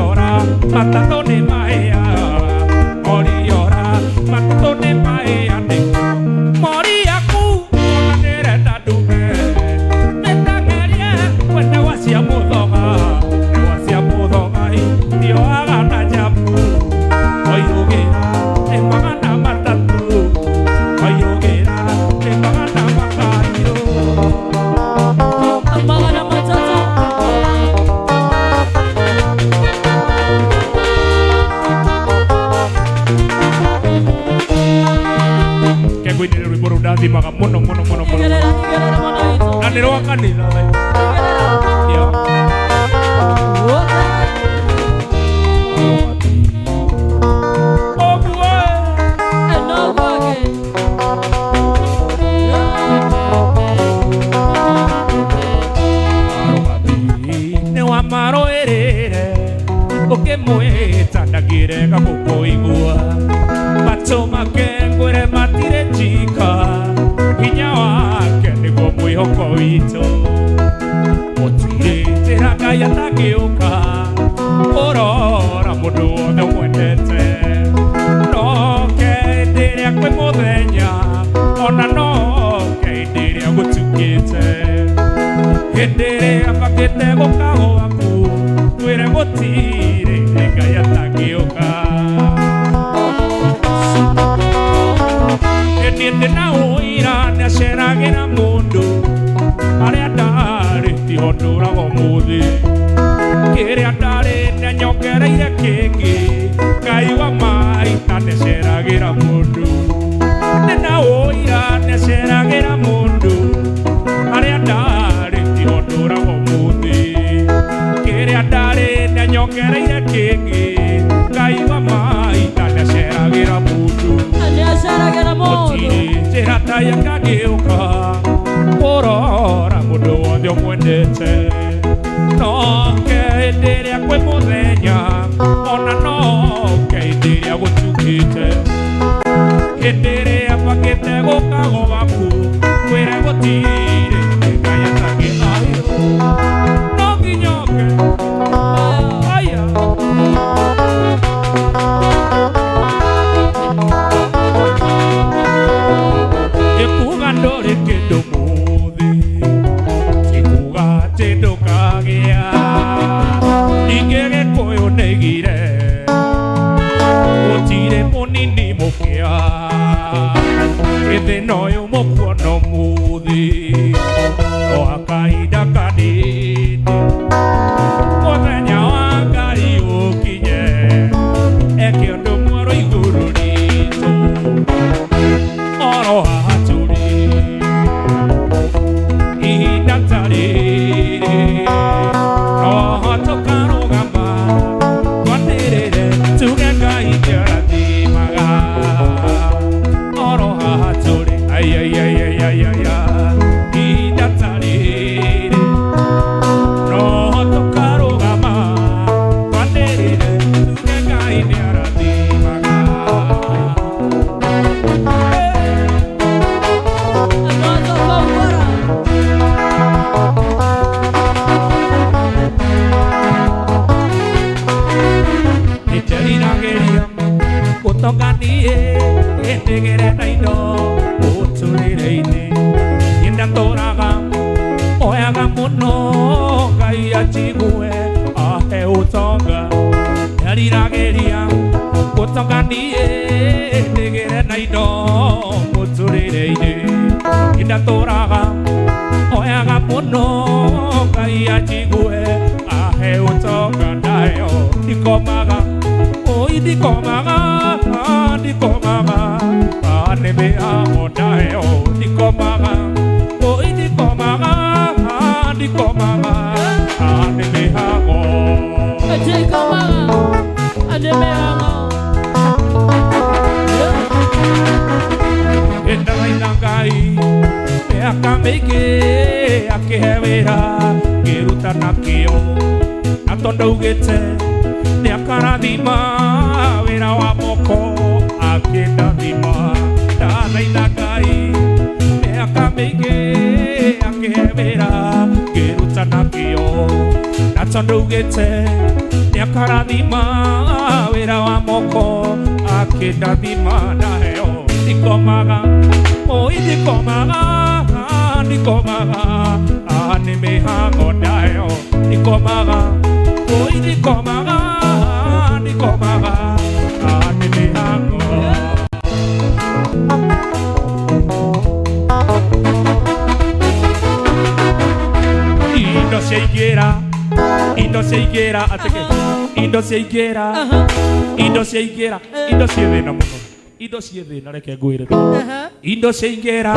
Moriora, matatå nä mahä Moriora, matatå nä mahä Mori yaku, ona nä renda ndume nä ndangerie kwenda wacia må thoga nä wacia må thoga ndioaga na njabu wairå nä magana matatå wairå nä magana makairå magana matatå kwinä rwä rå ndathimaga må no na nä rwa kanitha nä wa marå ä rä re å kä mwä ta ndagä re ga gå kå igua macho make ngwere matire njika hinya wake niguo mwihoko witũ gũtirĩ njĩra Ngai atangĩũka kũrora mũndũ wothe ũmwendete noke hĩndĩ ĩrĩa kwĩ mũthenya ona noke hĩndĩ ĩrĩa gũtukĩte hĩndĩ ĩrĩa mbakĩte gũka gwaku twĩre gũtirĩ Ngai atangĩũka niende na uira nä aceragä ra må ndå harä a ndarä tiho ndå raga må thä kä rä a ndarä nä anyongereire kä ngä Ngai wa maita nä aceragä ra må ndå nä na uira nä aceragä ra må ndå harä a ndarä tiho ndå raga må thä kä rä a ndarä nä anyongereire kä ngä Ngai wa maita nä aceragä ra må ndå njĩra ta yakagĩũka kũrora mũndũ wothe ũmwendete noke hĩndĩ ĩrĩa kwĩ mũthenya ona noke hĩndĩ ĩrĩa gũtukĩte hĩndĩ ĩrĩa mbakĩte gũka gwaku kwĩre gũtirĩ Ngai atangĩairwo no nginya oke aya ikuga ndũrĩ kĩndũ mũthĩ ikuga atĩ ndũkagĩa ningĩ gĩkũyũ nĩgire gũtirĩ mũnini mũkĩa gĩthĩna ũyũ mũkuona mũthĩ no akahinda kanini mũthenya wa Ngai ũkinye eke ũndũ mwerũ igũrũ ritũ oro haha tũrĩ ihinda ta rĩrĩ no tũkarũgama twanĩrĩre tuge Ngai nĩarathimaga oro haha tũrĩ ihinda ta rĩrĩ no tũkarũgama twanĩrĩre tuge Ngai nĩarathimaga gũtonganie hĩndĩgĩre na indo mũtũrĩre-inĩ nĩndatũraga oyaga mũno Ngai anjigue ahe ũtonga nĩariragĩria gũtonganie hĩndĩgĩre na indo mũtũrĩre-inĩ nĩndatũraga oyaga mũno Ngai anjigue ahe ũtonga nayo ndikomaga ndikomaga nĩme amo nayo ndikomaga ndikomaga nĩme amo endaraina Ngai mĩaka mĩingĩ akĩhe wĩra ngĩruta nakĩo na tondũ augĩte nĩakarathima wĩra wa moko akĩndathima ndathaitha Ngai mĩaka mĩingĩ akĩhe wĩra ngĩruta nakĩo kĩo na tondũ ugĩte nĩakarathima wĩra wa moko akĩndathima na heo ndikomaga ndikomaga nĩ mĩhango ndaheo ndikomaga ndikomaga nĩ mĩhango indo ciaingĩra atĩke indo ciaingĩra ciĩ thĩna mũno indo ciĩ thĩna reke ngwĩre indo ciaingĩra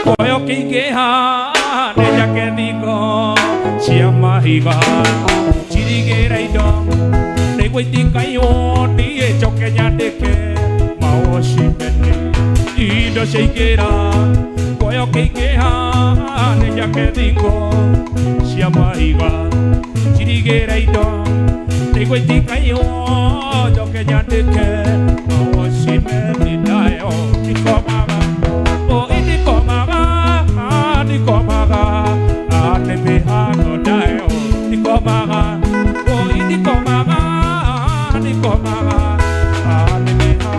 koyo kĩingĩha nĩ njake thingo cia mahiga cirigĩra indo nĩguo itikaiyo niĩ njoke nyandĩke maocimene indo ciaingĩra koyo kĩingĩha nĩ njake thingo cia mahiga cirigĩra indo nĩguo itikaiyo njoke nyandĩke maocimene nayo ndikomaga ndikomaga nĩ mĩhango nayo ndikomaga ndikomaga nĩ mĩhango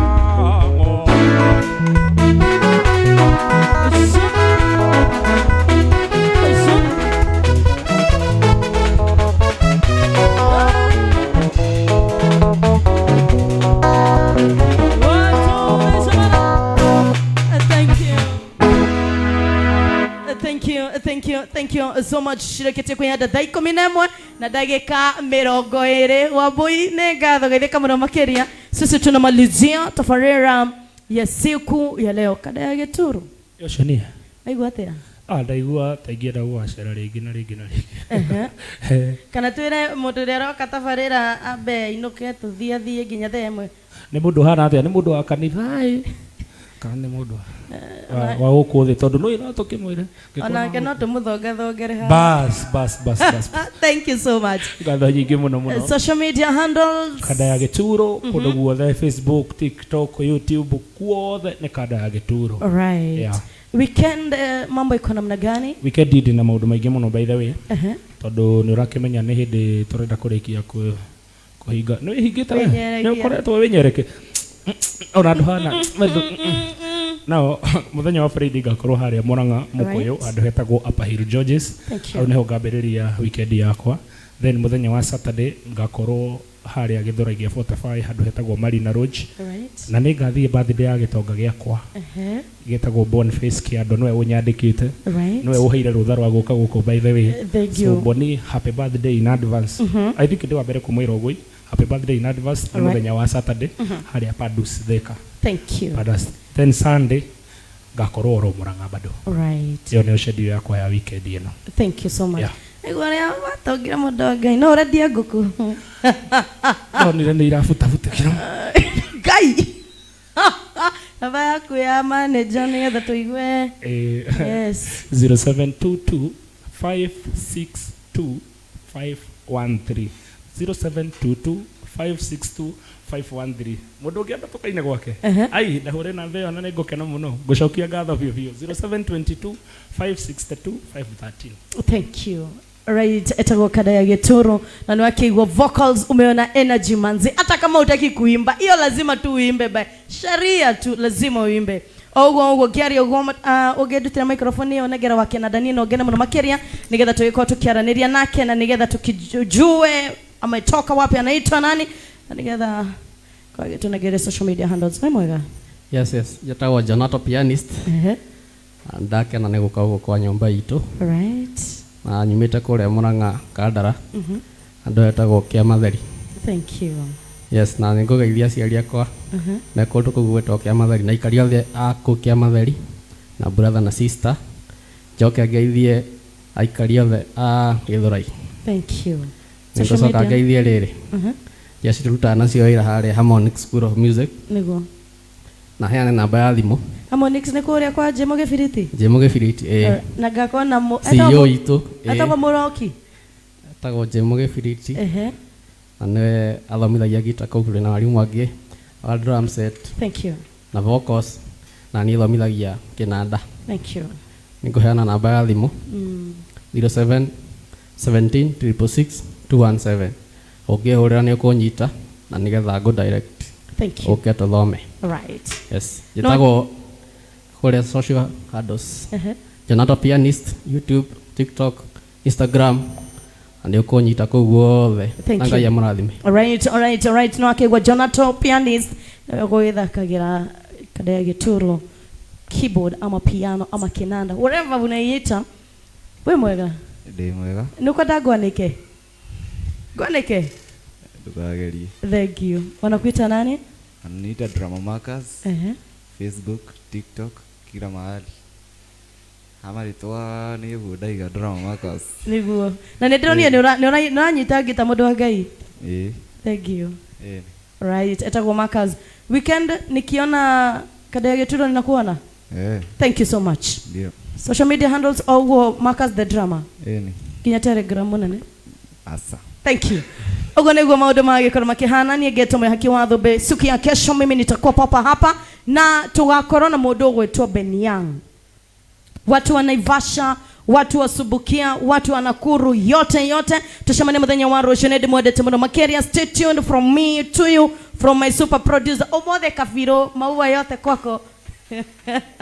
Thank you so much. Shirekete kwenye dada 11 na dakika 20 Wambui nĩ ngatho geithĩka mũno makĩria. Sisi tunamalizia tafarira ya siku ya leo kada ya Gĩturu. Yocio nĩ aigua atĩa? Ndaigua ta ingĩenda gũgacĩra rĩngĩ na rĩngĩ na rĩngĩ. Kana twĩre mũndũ ũrĩa aroka tafarira ambe inũke tũthiĩ nginya thaa 1. Nĩ mũndũ hana atĩa? Nĩ mũndũ wa kanitha kana nĩ mũndũ wa gũkũ thĩ tondũ no ira tũkĩmwĩre onake no tũmũthongethongere bas. Thank you so much. Ngatho nyingĩ mũno social media handles Kada ya Gĩturu kũndũ guothe Facebook, TikTok, YouTube kuothe nĩ Kada ya Gĩturu. Right. Yeah. Weekend mambo iko namna gani? Weekend ndi na maũndũ maingĩ mũno by the way. Tondũ nĩ ũrakĩmenya nĩ hĩndĩ tũrenda kũrĩkia kũhinga nĩ hingĩte nĩ ũkoretwo wĩnyereke ona nduhana nao muthenya wa Friday ngakorwo haria Murang'a Mukuyu andu hetagwo Upper Hill Georges au neho ngambĩrĩria weekend yakwa. Then muthenya wa Saturday ngakorwo haria Gĩthũrai 45 handu hetagwo Marina Lodge na nĩ ngathiĩ birthday ya gĩtonga gĩakwa gĩtagwo Boniface Kiando nĩwe ũnyandĩkĩte nĩwe ũheire rũtha rwa gũka gũkũ by the way. So Boni, happy birthday in advance. I think ndĩ wa mbere kũmwĩra ũguo happy birthday in advance na muthenya wa Saturday haria Padus Thika. Thank you. Then Sunday ngakorwo oro Murang'a bado. Right. Yo nĩ schedule yakwa ya weekend ĩno. Thank you so much. Iguo rĩa watongira mũndũ Ngai no ũrendia ngũkũ. No nĩ irabuta kĩro. Ngai. Namba yaku ya manager nĩgetha tũigue. Yes. 0722 562 513 0722 562 513 mundu ngienda tukaine gwake ai ndahure na mbeo na ningukena muno gucokia ngatho biu 0722 562 513. Thank you. Right, etagwo Kada ya Gĩturu na nĩ wakĩigua vocals, umeona energy manzi. Hata kama utaki kuimba hiyo lazima tu uimbe, by sharia tu lazima uimbe. Oguo kiari oguo ũngĩndutĩra microphone ĩyo negera wake na Dani no ngene mũno makĩria nigetha tũgĩkorwo tũkĩaranĩria nake na nigetha tukijue ametoka wapi, anaitwa nani na nigetha kwa tunegere social media handles. Nĩ mwega? Yes, njĩtagwo Jonato Pianist. Ndake na nĩ gũka ũguo kwa nyũmba itũ. Right. Na nyumĩte kũrĩa Murang'a Kandara. Andũ etagwo Kĩamatheri. Thank you. Yes, na nĩ ngũgeithia aciari akwa na kũndũ kũu gwĩtwo Kĩamatheri na aikari othe a kũu Kĩamatheri na brother na sister. Njoke ngeithie aikari othe a Gĩthũrai. Thank you. Nĩngũcoka ngeithie rĩrĩ. Yes, tũrutaga nacio wĩra harĩa Harmonic School of Music. Nĩguo. Na heane namba ya thimũ. Harmonic nĩ kũrĩa kwa Jemo Gĩbiriti? Jemo Gĩbiriti, na ngakona CEO itũ. Etagwo Mũroki? Etagwo Jemo Gĩbiriti. Na nĩwe athomithagia gita kũu kũrĩ na arimũ angĩ wa drum set. Thank you. Na vocals na niĩ thomithagia kĩnanda. Thank you. Nĩngũheana namba ya thimũ 07 17666217 ũngĩhũrĩra nĩ ũkũnyita na nĩgetha ngũ direct. Thank you. Ũke tũthome. Right. Yes. Njĩtagwo kũrĩa social handles. Jonathan Pianist, YouTube, TikTok, Instagram. Ndio kũnyita kũu guothe. Thank Ngai you. amũrathime. All right. No akĩgwa Jonathan Pianist gwĩthakagĩra Kadea Gĩtũrũ keyboard ama piano ama kinanda whatever unaiita. We mwega? Ndi mwega. Nukwenda ngwanĩke? Ngwanĩke? Ndugagerie. Thank you. Wanakuita nani? Ananiita Drama Markers. Facebook, TikTok, kila mahali. Ama ritwa ni budaiga Drama Markers. Niguo. Na nĩndĩronire nĩ ũranyita ngita mũndũ wa Ngai. Thank you. Right. Etagwo Markers. Weekend nikiona Kadea Gĩtũrũ ninakuona? Thank you so much. Ndio. Social media handles all Markers the drama. Ni. Kinya Telegram munene. Asa. Thank you. Ugo niguo maundu magĩkorwo makĩhana. Niĩ Ngetũmwe Haki wa Thũmbĩ. Siku ya kesho mimi nitakuwa papa hapa na tugakorwo na mũndũ ũgwĩtwo Ben Young. Watu wa Naivasha, watu wa Subukia, watu wa Nakuru, yote tushamane muthenya wa rũciũ. Nĩ ndĩmwendete mũno makĩria. Stay tuned from me to you, from my super producer Omothe Kabiro. Maua yote kwako.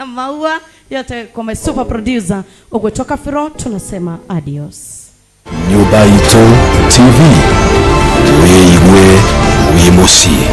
Maua yote kwa my super producer Ogwetwa Kabiro. Tunasema adios. Nyumba Itu TV, tuigue uimusie.